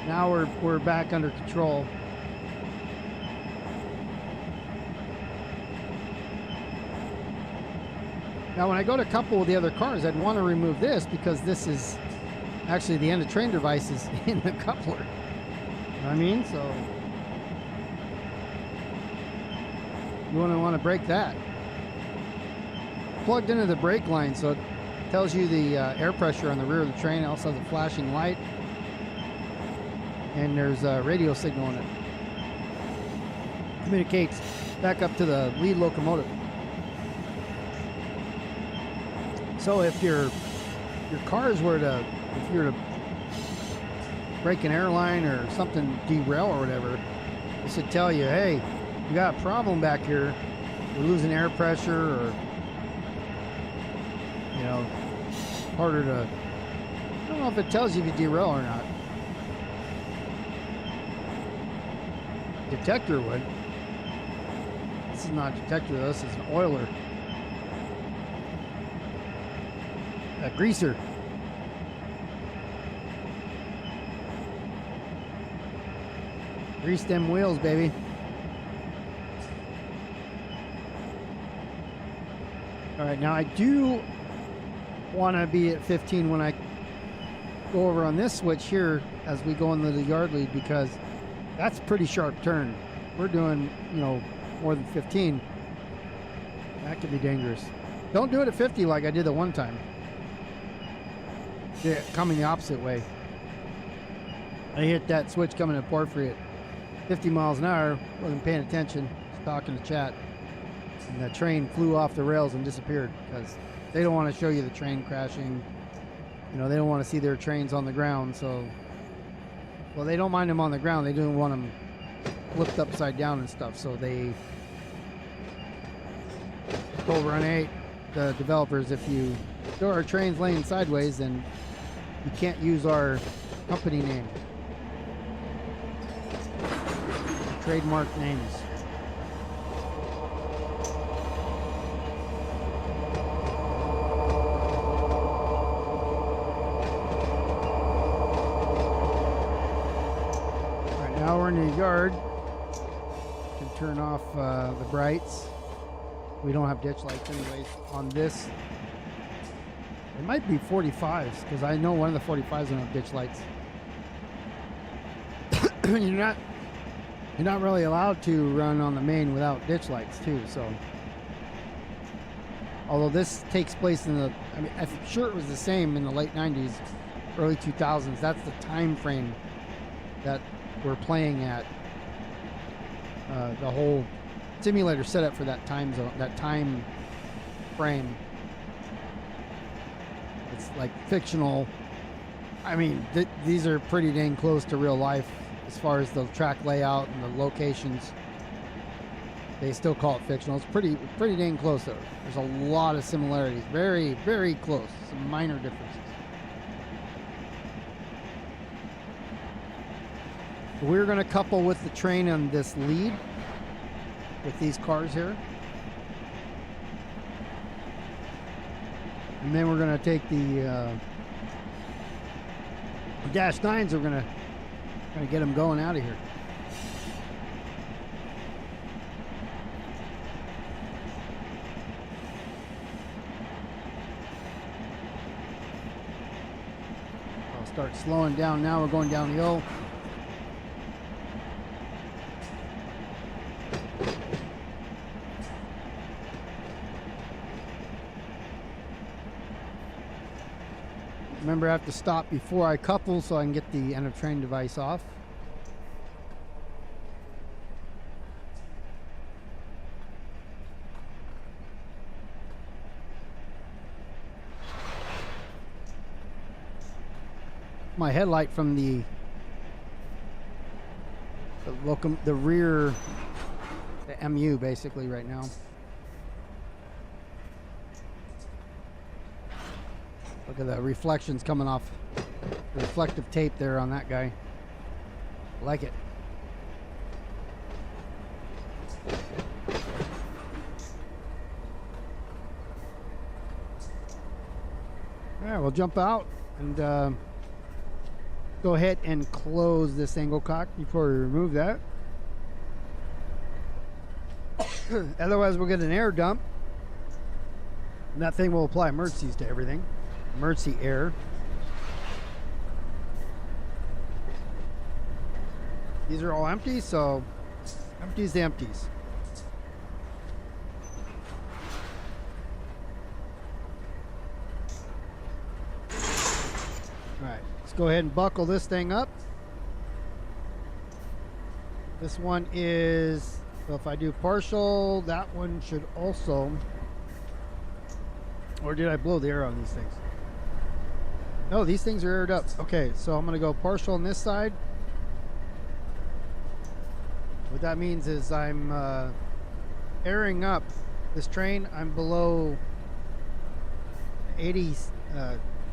[SPEAKER 1] Now we're back under control. Now when I go to couple with the other cars, I'd want to remove this because this is actually the end of train device is in the coupler. You know what I mean? So you want to break that. Plugged into the brake line, so it tells you the air pressure on the rear of the train. It also has a flashing light, and there's a radio signal in it. Communicates back up to the lead locomotive. So if your cars were to, if you were to break an airline or something, derail or whatever, this would tell you, hey, we got a problem back here. We're losing air pressure, or harder to. I don't know if it tells you if you derail or not. Detector would. This is not a detector. This is an oiler. A greaser. Grease them wheels, baby. All right, now I do want to be at 15 when I go over on this switch here as we go into the yard lead, because that's a pretty sharp turn. We're doing, you know, more than 15. That could be dangerous. Don't do it at 50 like I did the one time. Yeah, coming the opposite way. I hit that switch coming at Porphyry at 50 miles an hour, wasn't paying attention, just talking to chat. And the train flew off the rails and disappeared because they don't want to show you the train crashing. You know, they don't want to see their trains on the ground. So, well, they don't mind them on the ground. They don't want them flipped upside down and stuff. So they told Run 8, the developers, if you show our trains laying sideways, then you can't use our company name. Trademark names. Now we're in the yard. Can turn off the brights. We don't have ditch lights anyways on this. It might be 45s because I know one of the 45s don't have ditch lights. You're not really allowed to run on the main without ditch lights too. So, although this takes place in the, I mean, I'm sure it was the same in the late 90s, early 2000s. That's the time frame that we're playing at. The whole simulator set up for that time zone, that time frame. It's like fictional. I mean, these are pretty dang close to real life as far as the track layout and the locations. They still call it fictional. It's pretty dang close though. There's a lot of similarities. Very, very close. Some minor differences. We're going to couple with the train on this lead with these cars here. And then we're going to take the Dash 9s. We're going to get them going out of here. I'll start slowing down now. We're going downhill. Remember, I have to stop before I couple so I can get the end of train device off. My headlight from the rear, the MU basically right now. Look at the reflections coming off, reflective tape there on that guy. Like it. All right, we'll jump out and go ahead and close this angle cock before we remove that. Otherwise, we'll get an air dump. And that thing will apply emergencies to everything. Emergency air. These are all empty, so empties the empties. All right, let's go ahead and buckle this thing up. This one is, so if I do partial, that one should also, or did I blow the air on these things? No, these things are aired up. Okay, so I'm going to go partial on this side. What that means is I'm airing up this train. I'm below 80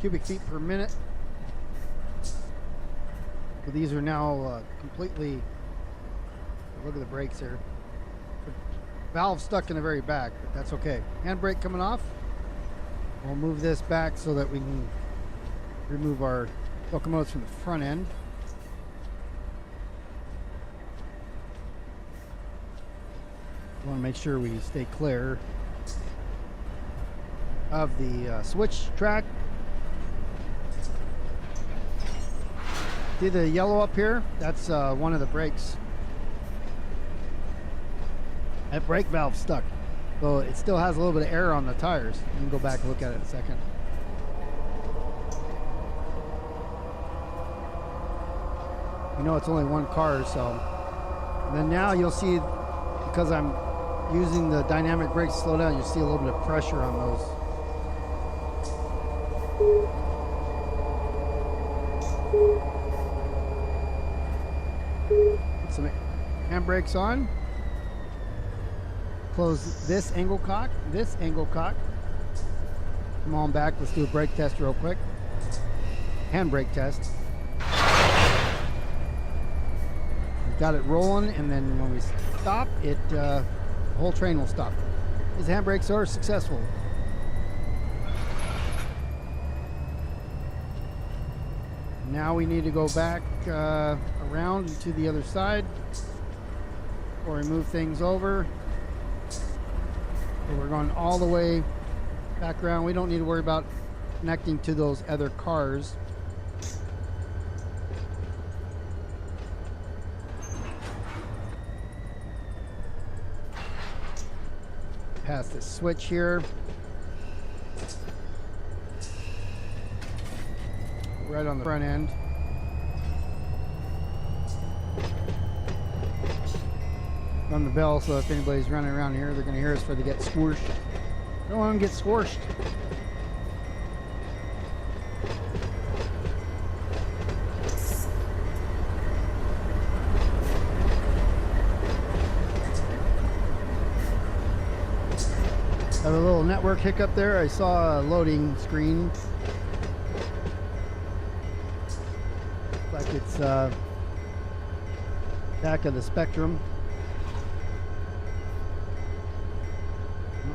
[SPEAKER 1] cubic feet per minute. So these are now completely, look at the brakes here. Valve stuck in the very back, but that's okay. Handbrake coming off. We'll move this back so that we can remove our locomotives from the front end. want to make sure we stay clear of the switch track. See the yellow up here? That's one of the brakes. That brake valve's stuck. So it still has a little bit of air on the tires. You can go back and look at it in a second. You know it's only one car, so. And then now you'll see, because I'm using the dynamic brakes to slow down, you see a little bit of pressure on those. Put some handbrakes on. Close this angle cock, this angle cock. Come on back, let's do a brake test real quick. Handbrake test. We've got it rolling, and then when we stop, the whole train will stop. These handbrakes are successful. Now we need to go back around to the other side, or we move things over. So we're going all the way back around. We don't need to worry about connecting to those other cars. Past this switch here. Right on the front end. Run the bell so if anybody's running around here, they're going to hear us before they get squished. Don't want them to get squished. Have a little network hiccup there. I saw a loading screen. Like it's back of the Spectrum.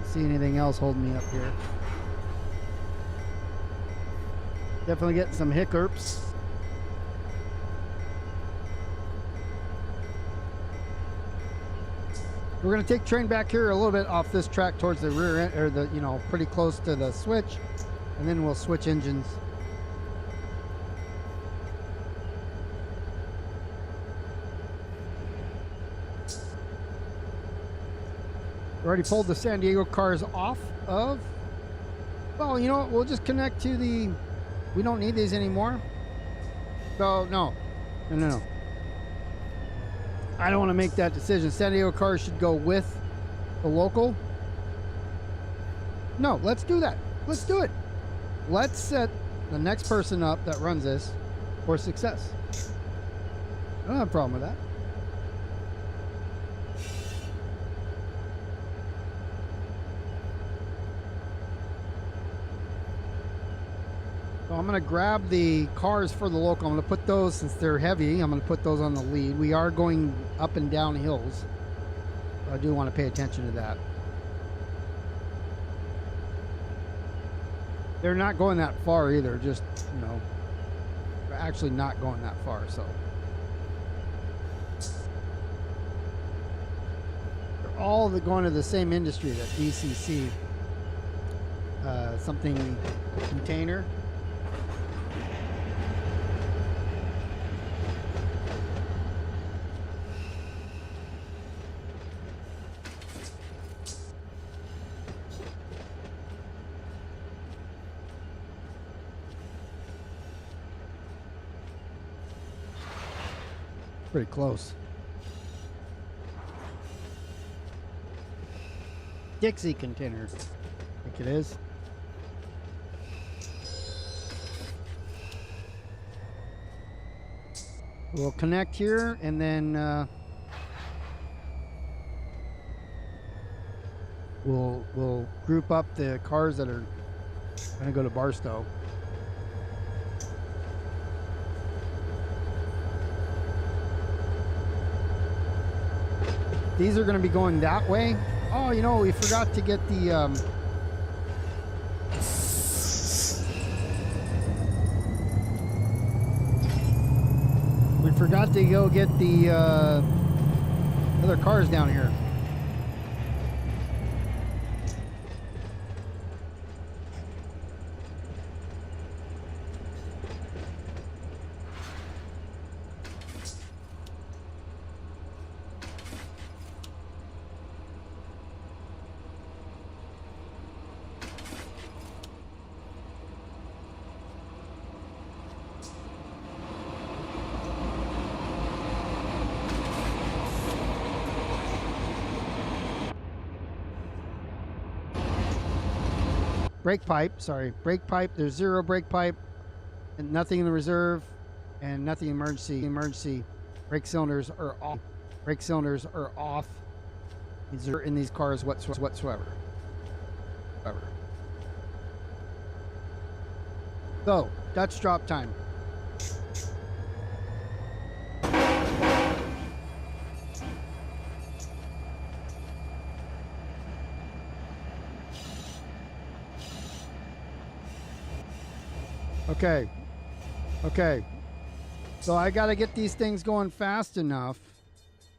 [SPEAKER 1] See anything else holding me up here. Definitely getting some hiccups. We're going to take train back here a little bit off this track towards the rear end, or the, you know, pretty close to the switch, and then we'll switch engines. We already pulled the San Diego cars off of. Well, you know what? We'll just connect to the. We don't need these anymore. So no. I don't want to make that decision. San Diego cars should go with the local. No, let's do that. Let's do it. Let's set the next person up that runs this for success. I don't have a problem with that. So I'm going to grab the cars for the local. I'm going to put those, since they're heavy, I'm going to put those on the lead. We are going up and down hills. I do want to pay attention to that. They're not going that far either, just, you know, they're actually not going that far, so. They're all going to the same industry, that DCC. Something container. Pretty close. Dixie container, I think it is. We'll connect here, and then we'll group up the cars that are going to go to Barstow. These are going to be going that way. Oh, you know, we forgot to get the we forgot to go get the other cars down here. brake pipe. Sorry, brake pipe. There's 0 brake pipe, and nothing in the reserve, and nothing emergency. Emergency. Brake cylinders are off. Brake cylinders are off. These are in these cars whatsoever. So, Dutch drop time. Okay. Okay. So I got to get these things going fast enough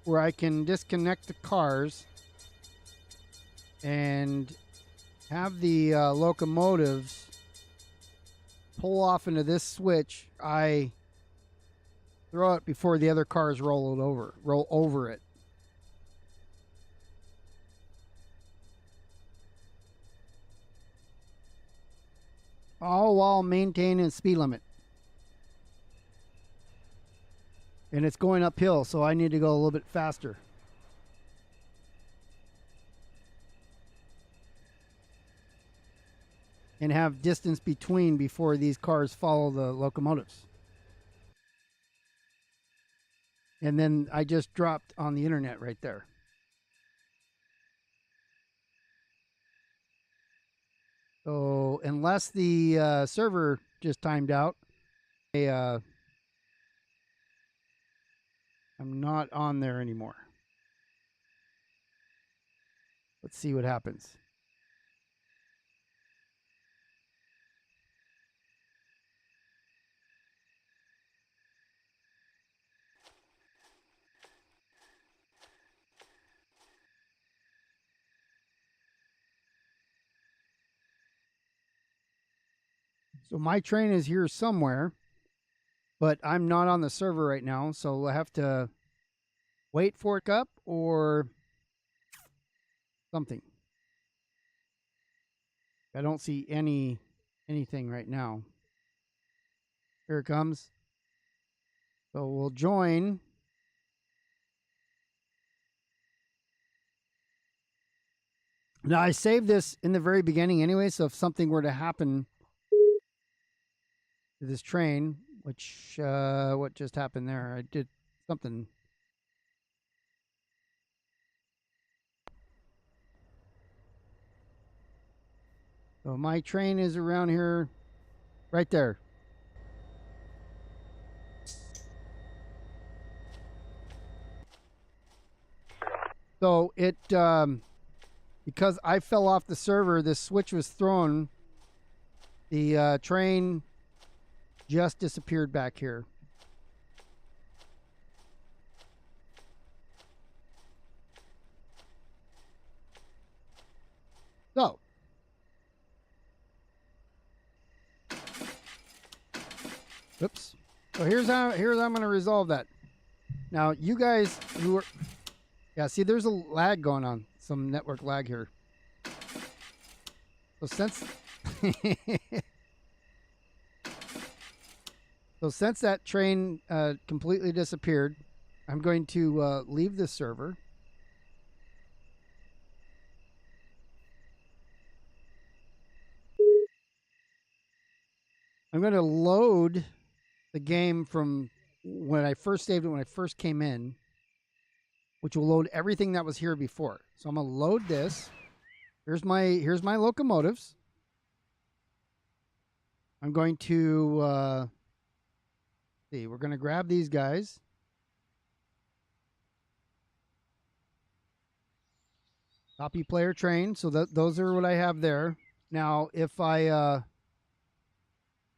[SPEAKER 1] where I can disconnect the cars and have the locomotives pull off into this switch. I throw it before the other cars roll over it. All while maintaining speed limit. And it's going uphill, so I need to go a little bit faster. And have distance between before these cars follow the locomotives. And then I just dropped on the internet right there. So unless the server just timed out, I'm not on there anymore. Let's see what happens. So my train is here somewhere, but I'm not on the server right now, so I have to wait for it up or something. I don't see anything right now. Here it comes. So we'll join. Now I saved this in the very beginning anyway, so if something were to happen to this train, which what just happened there? I did something. So my train is around here, right there. So it, because I fell off the server, this switch was thrown. The train just disappeared back here. So, oops. So here's how I'm going to resolve that. Now, you guys who are, yeah, see, there's a lag going on, some network lag here. So since, since that train completely disappeared, I'm going to leave the server. I'm going to load the game from when I first saved it, when I first came in, which will load everything that was here before. So I'm going to load this. Here's my locomotives. I'm going to see. We're going to grab these guys. Copy player train. So those are what I have there. Now, if I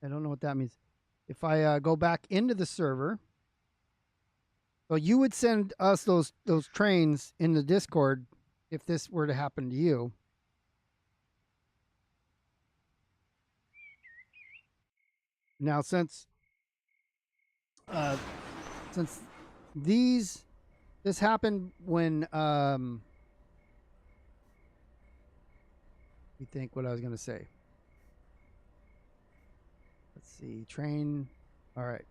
[SPEAKER 1] don't know what that means. If I go back into the server, so you would send us those trains in the Discord if this were to happen to you. Now, since this happened when let me think what I was going to say. Let's see, train. All right.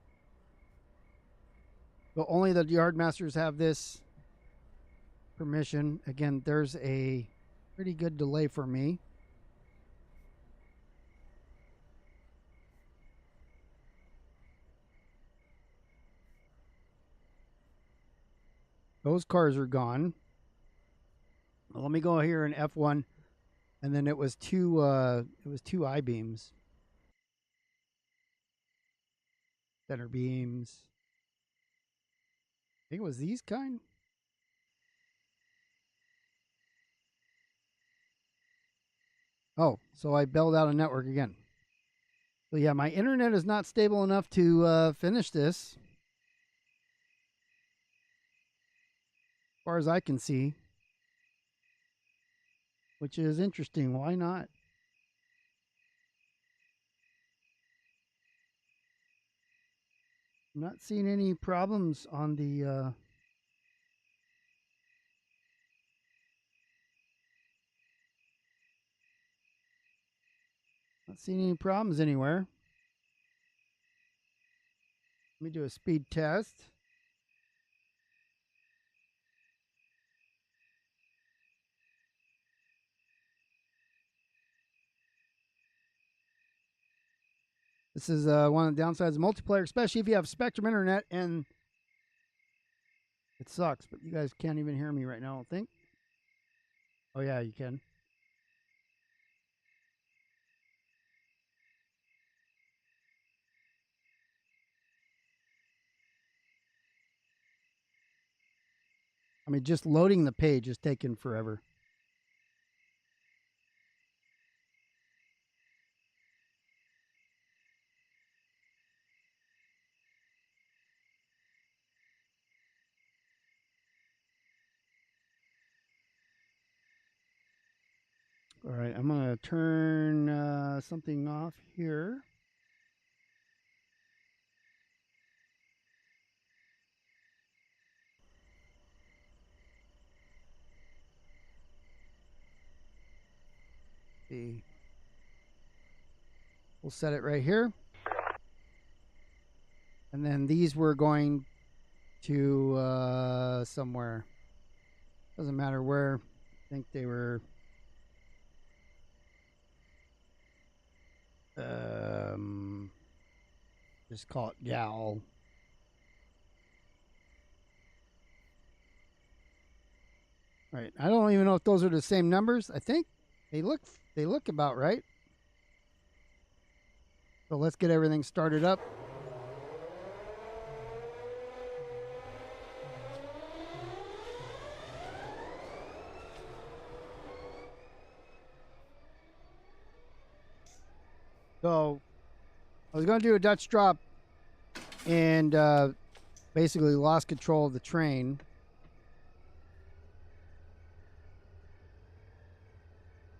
[SPEAKER 1] So only the yard masters have this permission. Again, there's a pretty good delay for me. Those cars are gone. Well, let me go here in F1, and then it was two I-beams. Center beams. I think it was these kind. Oh, so I bailed out a network again. So yeah, my internet is not stable enough to finish this. As far as I can see. Which is interesting. Why not? I'm not seeing any problems on the not seeing any problems anywhere. Let me do a speed test. This is one of the downsides of multiplayer, especially if you have Spectrum Internet, and it sucks, but you guys can't even hear me right now, I don't think. Oh yeah, you can. I mean, just loading the page is taking forever. All right, I'm going to turn something off here. See. We'll set it right here. And then these were going to somewhere. Doesn't matter where. I think they were just call it gal. Right. I don't even know if those are the same numbers. I think they look about right. So let's get everything started up. So I was going to do a Dutch drop and basically lost control of the train.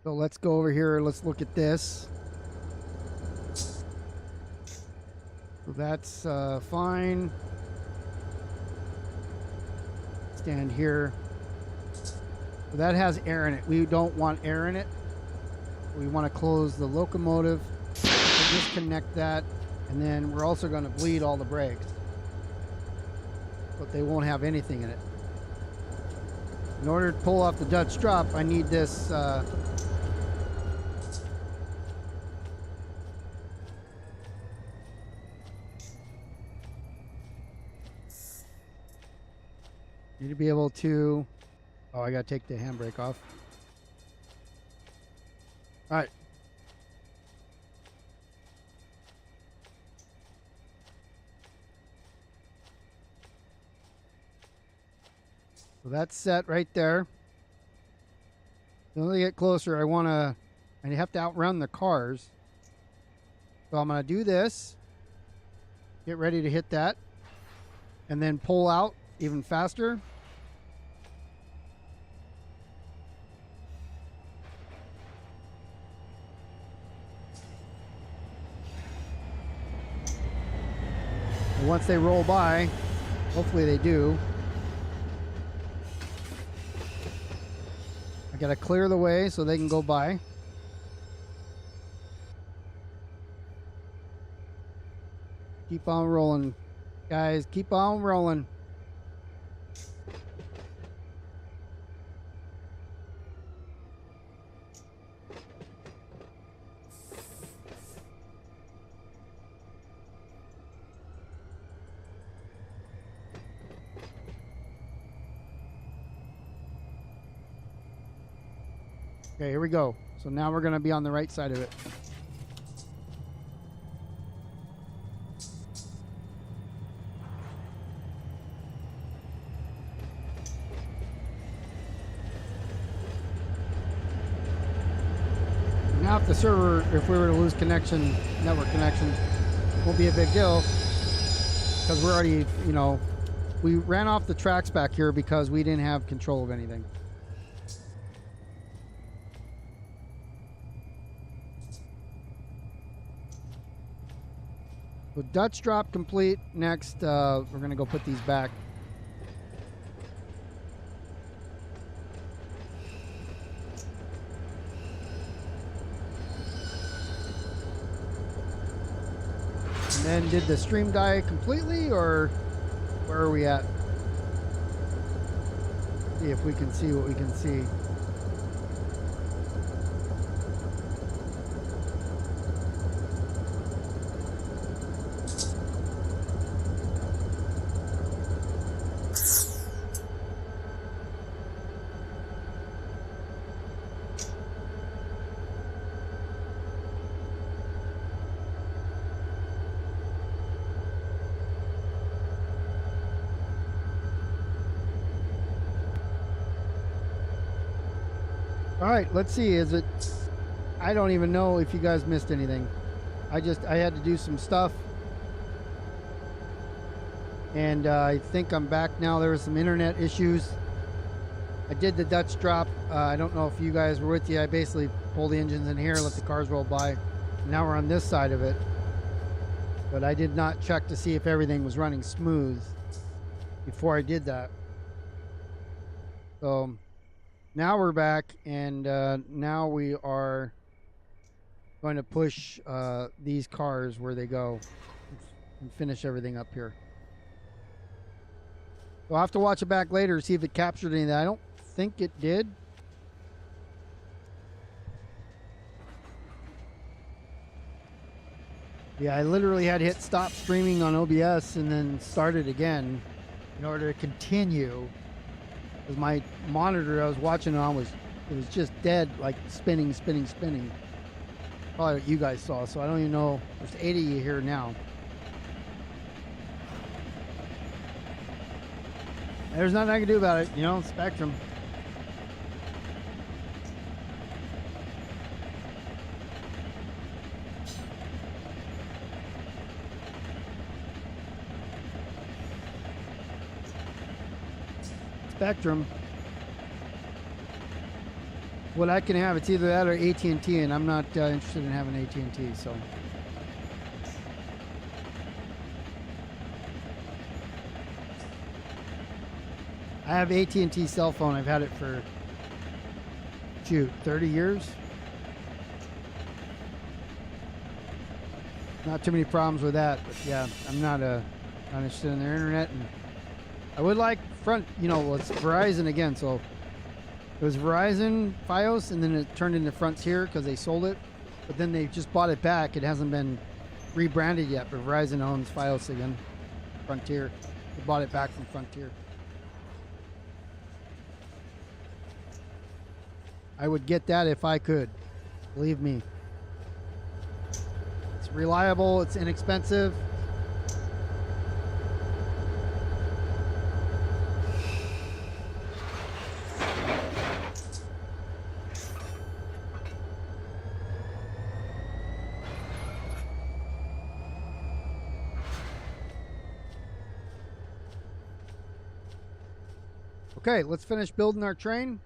[SPEAKER 1] So let's go over here. Let's look at this. So that's fine. Stand here. So that has air in it. We don't want air in it. We want to close the locomotive. We'll disconnect that. And then we're also going to bleed all the brakes. But they won't have anything in it. In order to pull off the Dutch drop, I need this need to be able to... Oh, I got to take the handbrake off. All right. So that's set right there. When I get closer, I have to outrun the cars. So I'm going to do this. Get ready to hit that. And then pull out even faster. And once they roll by, hopefully they do, I gotta clear the way so they can go by. Keep on rolling, guys. Keep on rolling. Okay, here we go. So now we're going to be on the right side of it. Now if the server, if we were to lose connection, network connection, won't be a big deal because we're already, you know, we ran off the tracks back here because we didn't have control of anything. So Dutch drop complete. Next, we're going to go put these back. And then did the stream die completely, or where are we at? See if we can see what we can see. All right, let's see. Is it? I don't even know if you guys missed anything. I had to do some stuff, and I think I'm back now. There were some internet issues. I did the Dutch drop. I don't know if you guys were with you. I basically pulled the engines in here, let the cars roll by. Now we're on this side of it, but I did not check to see if everything was running smooth before I did that. So now we're back, and now we are going to push these cars where they go and finish everything up here. So I'll have to watch it back later to see if it captured any of that. I don't think it did. Yeah, I literally had to hit stop streaming on OBS and then start it again in order to continue. Because my monitor I was watching it on was just dead, like spinning. Probably what you guys saw, so I don't even know. There's 8 of you here now. There's nothing I can do about it, you know, Spectrum. Spectrum. What I can have, it's either that or AT&T, and I'm not interested in having AT&T, so. I have AT&T cell phone. I've had it for, shoot, 30 years. Not too many problems with that, but yeah, I'm not interested in their internet. And I would like you know, well, it's Verizon again, so it was Verizon Fios, and then it turned into Frontier because they sold it, but then they just bought it back. It hasn't been rebranded yet, but Verizon owns Fios again, Frontier. They bought it back from Frontier. I would get that if I could, believe me. It's reliable, it's inexpensive. Okay, let's finish building our train.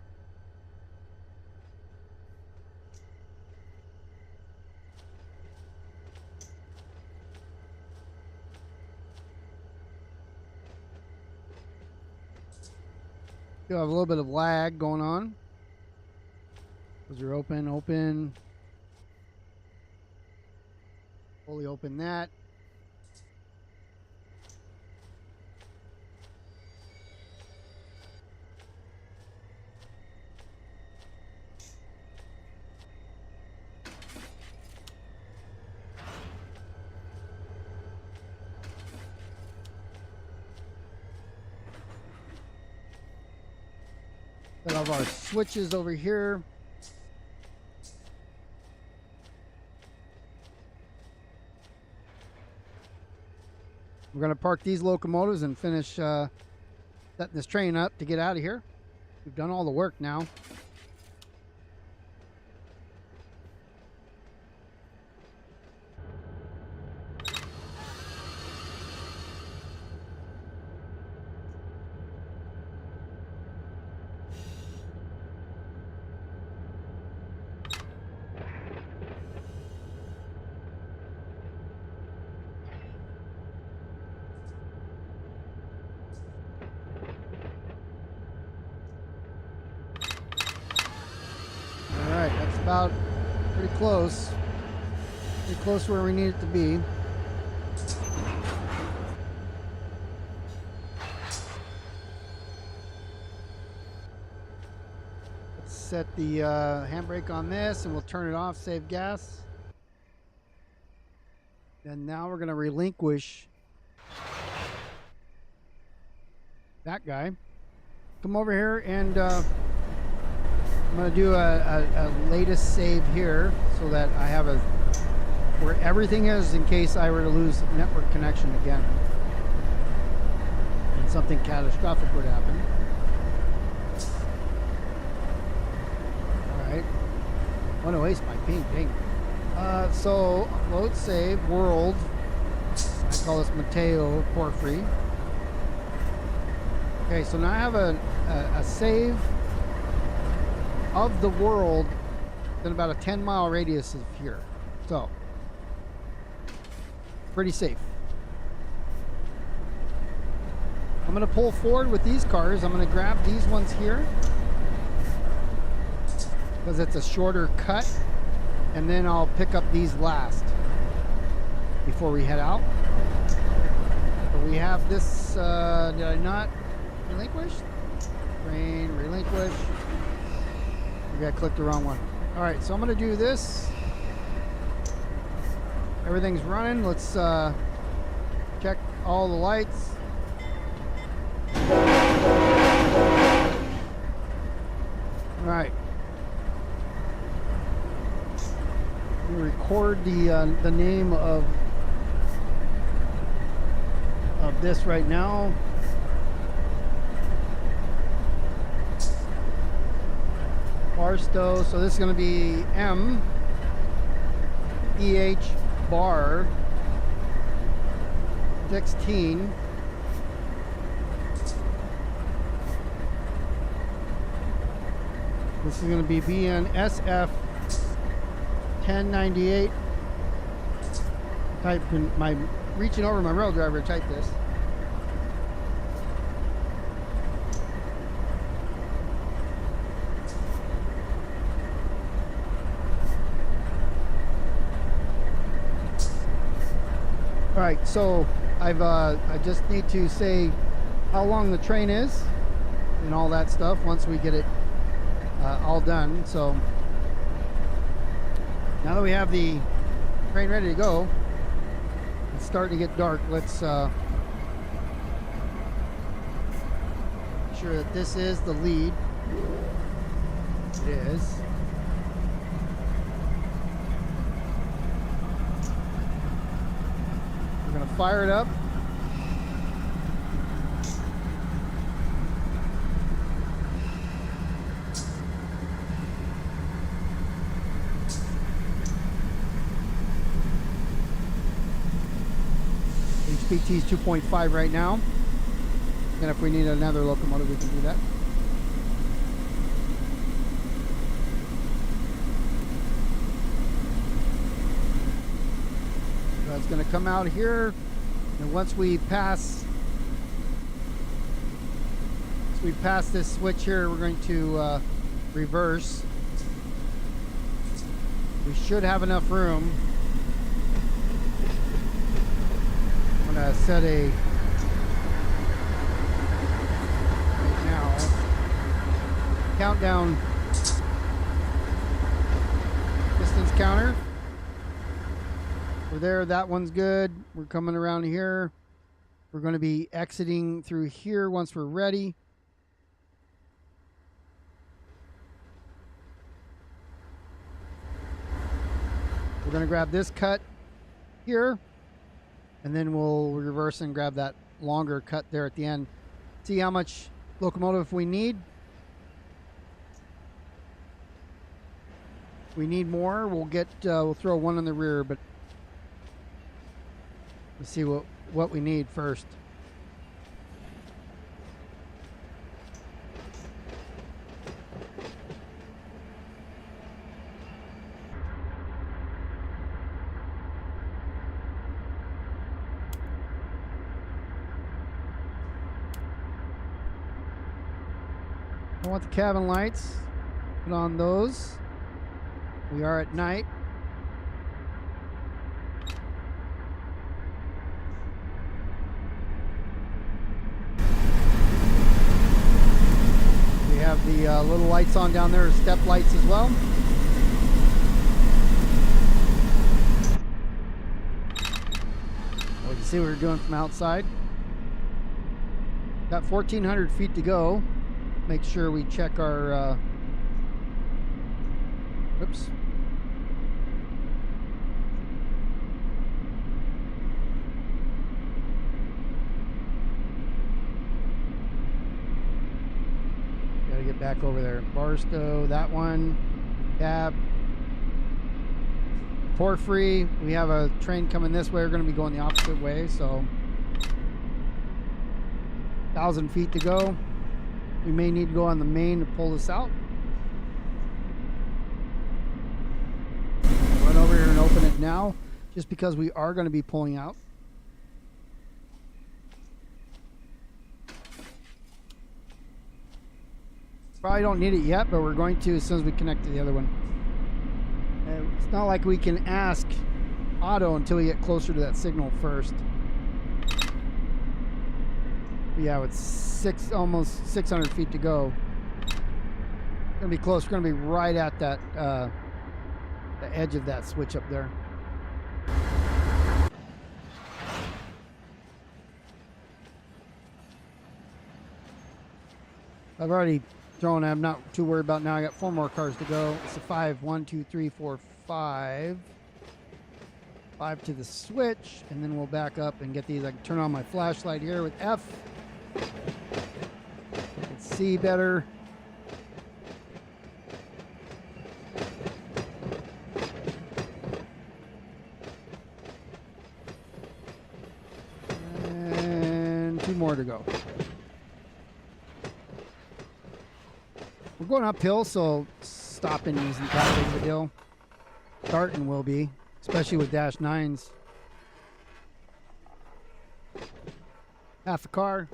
[SPEAKER 1] Still have a little bit of lag going on. Those are open. Fully open that. Got all of our switches over here. We're going to park these locomotives and finish setting this train up to get out of here. We've done all the work now. Alright, that's about pretty close. Pretty close where we need it to be. Let's set the handbrake on this and we'll turn it off, save gas. And now we're going to relinquish that guy. Come over here and I'm going to do a latest save here so that I have where everything is in case I were to lose network connection again and something catastrophic would happen. Alright. I want to waste my ping. Dang. So, load save, world. I call this Mateo Porphyry. Okay, so now I have a save of the world in about a 10-mile radius of here. So, pretty safe. I'm going to pull forward with these cars. I'm going to grab these ones here because it's a shorter cut, and then I'll pick up these last before we head out. So we have this, did I not relinquish? Train, relinquish. Maybe I clicked the wrong one. Alright, so I'm going to do this. Everything's running. Let's check all the lights. Alright. We record the name of this right now. Barstow. So this is going to be MPH bar 16. This is going to be BNSF 1098. Type in my reaching over my rail driver to type this. All right, so I just need to say how long the train is and all that stuff once we get it all done. So now that we have the train ready to go, it's starting to get dark. Let's make sure that this is the lead. It is. We're going to fire it up. HPT is 2.5 right now. And if we need another locomotive, we can do that. So it's going to come out here, and once we pass this switch here, we're going to reverse. We should have enough room. I'm going to set a right now countdown distance counter. We're there, that one's good. We're coming around here. We're going to be exiting through here once we're ready. We're going to grab this cut here. and then we'll reverse and grab that longer cut there at the end. See how much locomotive we need. If we need more, we'll throw one in the rear, but let's see what we need first. I want the cabin lights. Put on those. We are at night. We have the little lights on down there, step lights as well. We can see what we're doing from outside. Got 1,400 feet to go. Make sure we check our oops. Gotta get back over there. Barstow, that one. Cab. Porphyry. We have a train coming this way. We're going to be going the opposite way, so 1,000 feet to go. We may need to go on the main to pull this out. Run over here and open it now, just because we are going to be pulling out. Probably don't need it yet, but we're going to as soon as we connect to the other one. And it's not like we can ask auto until we get closer to that signal first. But yeah, it's almost 600 feet to go. Gonna be close. We're gonna be right at that the edge of that switch up there. I've already thrown. I'm not too worried about now. I got 4 more cars to go. It's a 5. 1, 2, 3, 4, 5. 5 to the switch, and then we'll back up and get these. I can turn on my flashlight here with F. See better. And 2 more to go. We're going uphill, so stopping isn't that big of a deal. Starting will be, especially with dash 9s. Half a car.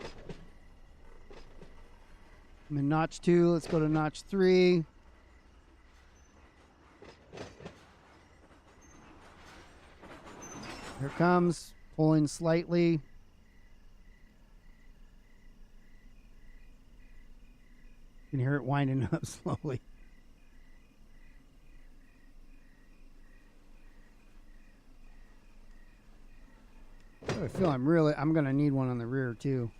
[SPEAKER 1] I'm in notch 2. Let's go to notch 3. Here it comes, pulling slightly. You can hear it winding up slowly. I feel I'm gonna need one on the rear too.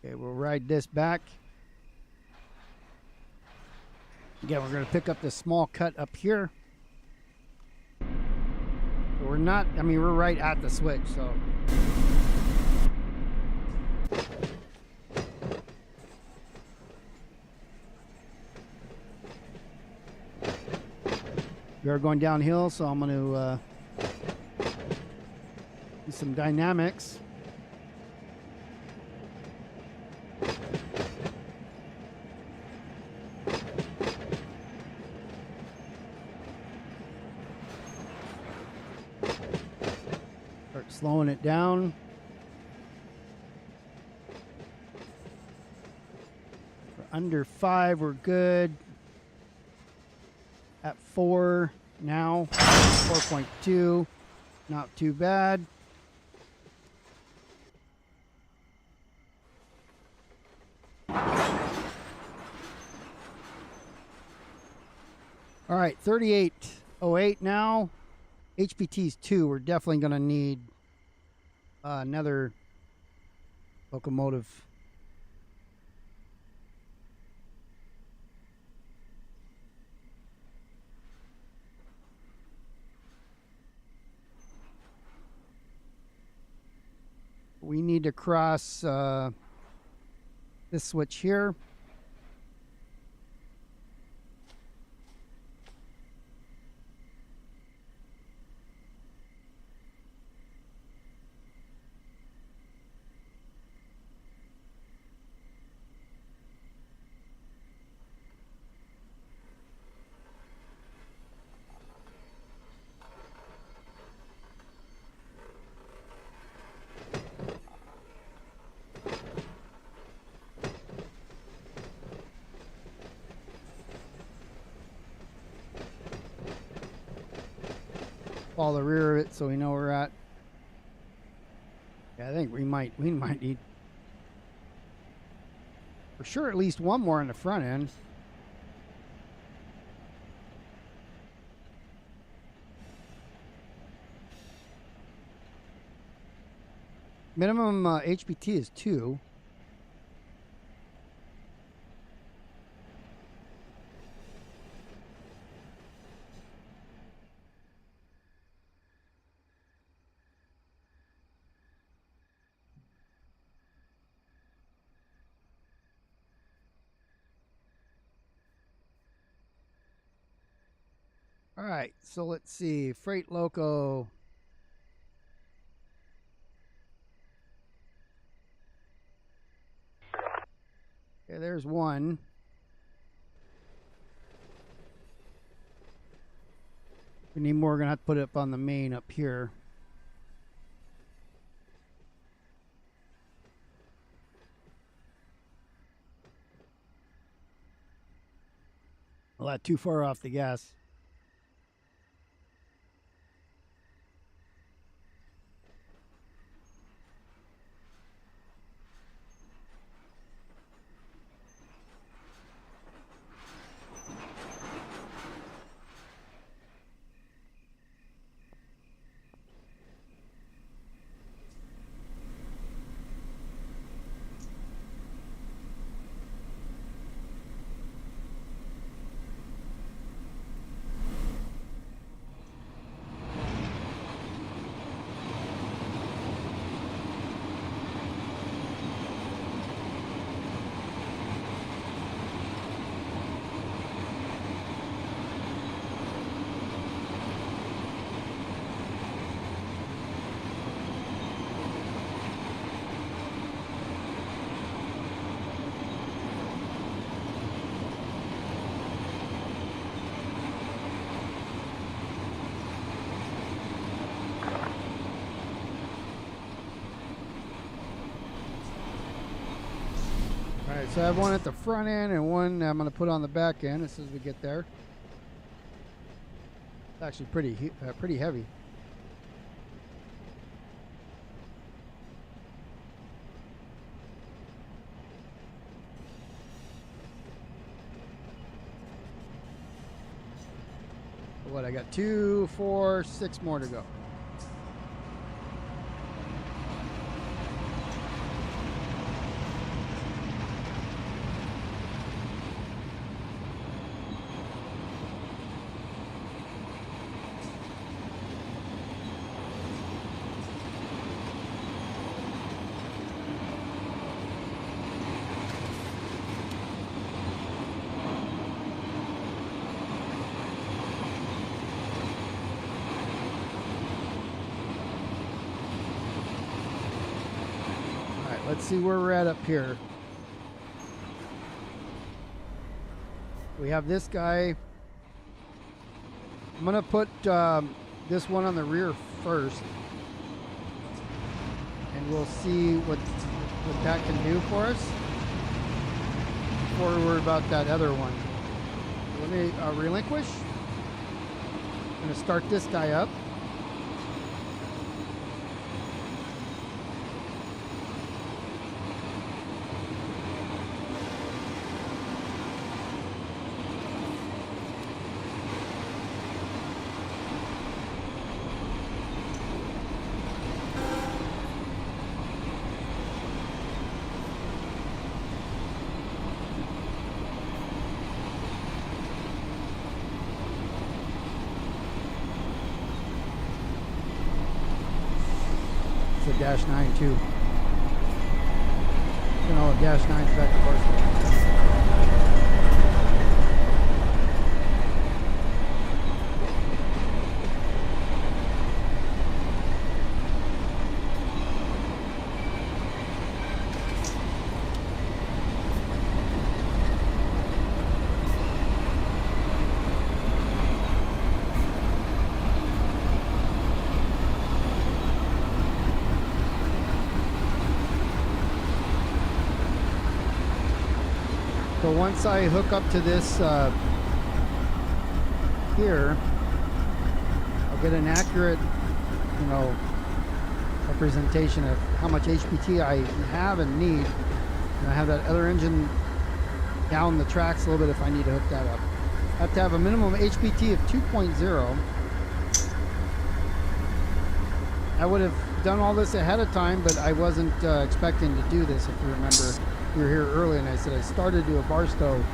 [SPEAKER 1] Okay, we'll ride this back. Again, we're going to pick up this small cut up here. But we're not, we're right at the switch, so. We are going downhill, so I'm going to do some dynamics. Slowing it down. For under 5, we're good. At 4 now, 4.2, not too bad. All right, 3808 now. HPT's 2. We're definitely going to need another locomotive. We need to cross this switch here. Follow the rear of it so we know where we're at. Yeah, I think we might need for sure at least one more on the front end. Minimum HPT is 2. All right, so let's see. Freight Loco. Okay, there's one. If we need more, we're going to have to put it up on the main up here. Well, that's too far off the gas. All right, so I have one at the front end and one I'm going to put on the back end as soon as we get there. It's actually pretty heavy. What, I got 2, 4, 6 more to go. Let's see where we're at up here. We have this guy. I'm gonna put this one on the rear first, and we'll see what that can do for us before we worry about that other one. Let me relinquish. I'm gonna start this guy up. It's a -9 too. Taking all the Dash 9s back to Barstow. So once I hook up to this here, I'll get an accurate, you know, representation of how much HPT I have and need. And I have that other engine down the tracks a little bit if I need to hook that up. I have to have a minimum HPT of 2.0. I would have done all this ahead of time, but I wasn't expecting to do this. If you remember, you were here early and I said I started to do a Barstow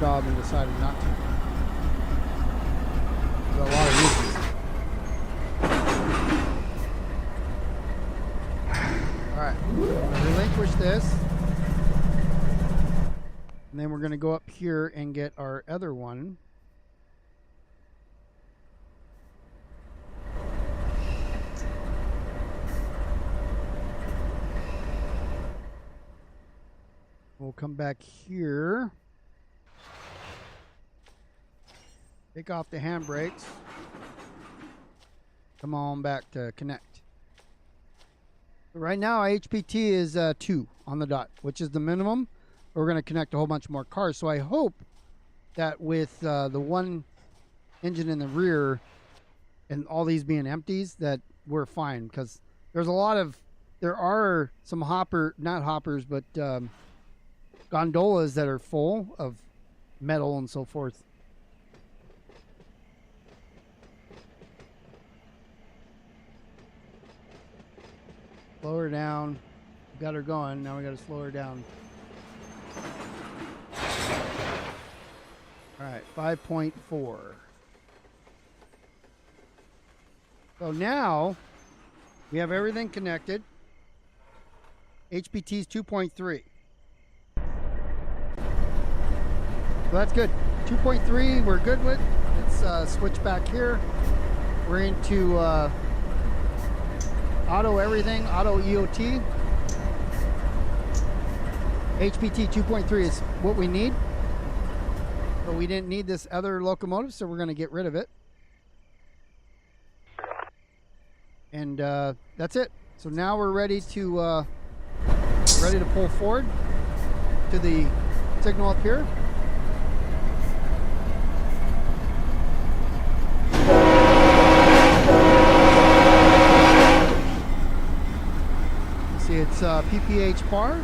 [SPEAKER 1] job and decided not to. There's a lot of reasons. Alright, I'm going to relinquish this. And then we're going to go up here and get our other one. We'll come back here. Take off the handbrakes. Come on back to connect. So right now, HPT is 2 on the dot, which is the minimum. We're going to connect a whole bunch more cars. So I hope that with the one engine in the rear and all these being empties, that we're fine. Because there's a lot of, there are some not hoppers, but gondolas that are full of metal and so forth. Slow her down. We got her going. Now we got to slow her down. All right, 5.4. So now we have everything connected. HPT is 2.3. So that's good. 2.3 we're good with. Let's switch back here. We're into auto everything, auto EOT. HPT 2.3 is what we need. But we didn't need this other locomotive, so we're going to get rid of it. And that's it. So now we're ready to pull forward to the signal up here. See, it's PPH bar.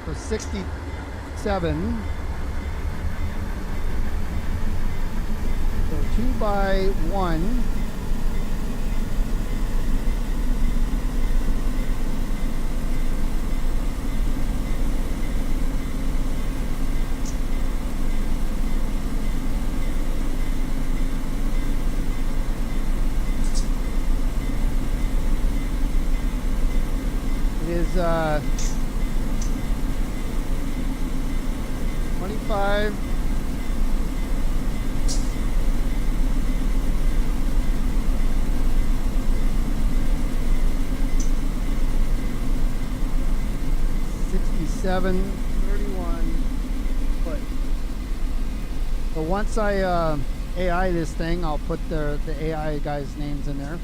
[SPEAKER 1] So 67. So 2 by 1. It is 25. $67.31 foot. So once I AI this thing, I'll put the AI guys' names in there.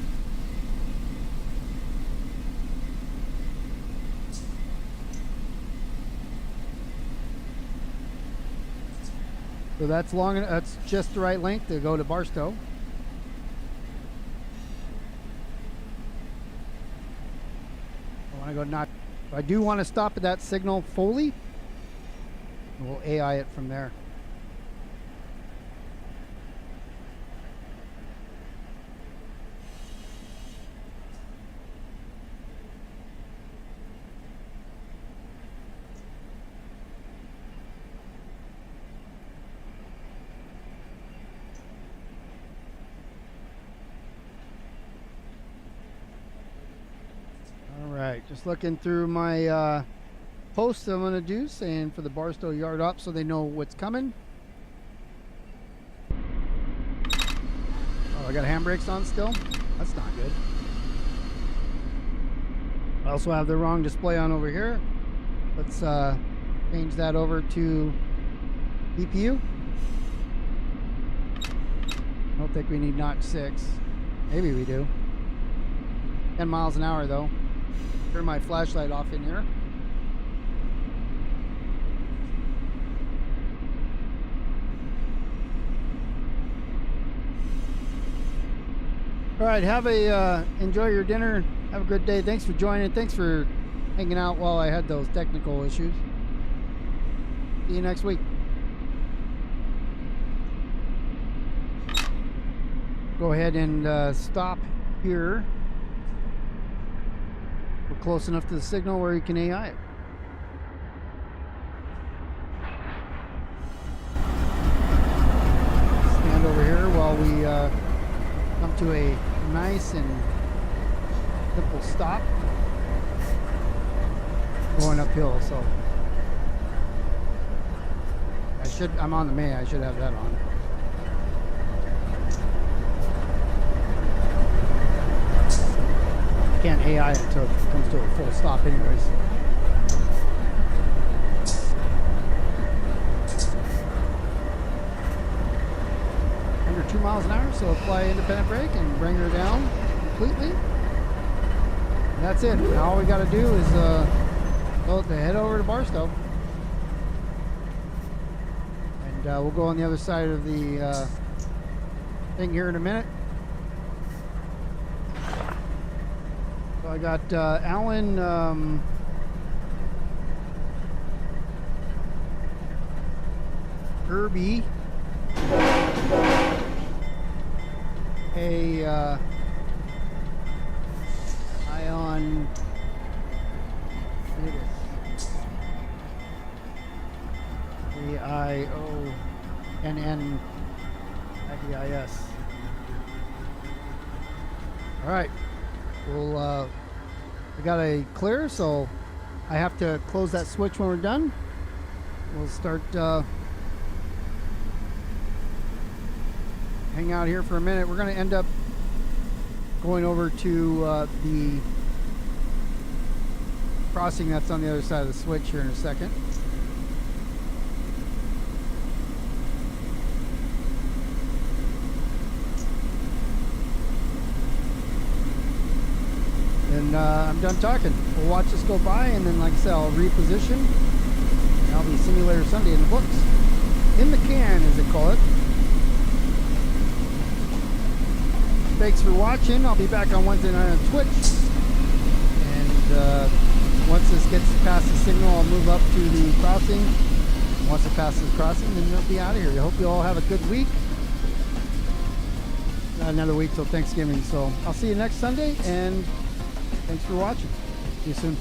[SPEAKER 1] So that's long. That's just the right length to go to Barstow. I want to go not. I do want to stop at that signal fully. We'll AI it from there. All right, just looking through my post I'm going to do saying for the Barstow yard up so they know what's coming. Oh, I got handbrakes on still? That's not good. I also have the wrong display on over here. Let's change that over to DPU. I don't think we need notch 6. Maybe we do. 10 miles an hour though. Turn my flashlight off in here. All right, enjoy your dinner. Have a good day. Thanks for joining. Thanks for hanging out while I had those technical issues. See you next week. Go ahead and stop here. We're close enough to the signal where you can AI it. Stand over here while we come to a nice and simple stop. Going uphill, so I'm on the May, I should have that on. Can't AI it until it comes to a full stop anyways. Under 2 miles an hour, so apply independent brake and bring her down completely. And that's it. Now all we got to do is head over to Barstow. And we'll go on the other side of the thing here in a minute. So I got Alan Kirby, a Ion AIONNIDIS. All right. We'll we got a clear, so I have to close that switch when we're done. We'll start hang out here for a minute. We're going to end up going over to the crossing that's on the other side of the switch here in a second. And I'm done talking. We'll watch this go by, and then, like I said, I'll reposition. And I'll be Simulator Sunday in the books. In the can, as they call it. Thanks for watching. I'll be back on Wednesday night on Twitch. And once this gets past the signal, I'll move up to the crossing. Once it passes the crossing, then we'll be out of here. I hope you all have a good week. Not another week till Thanksgiving. So I'll see you next Sunday, and thanks for watching. See you soon.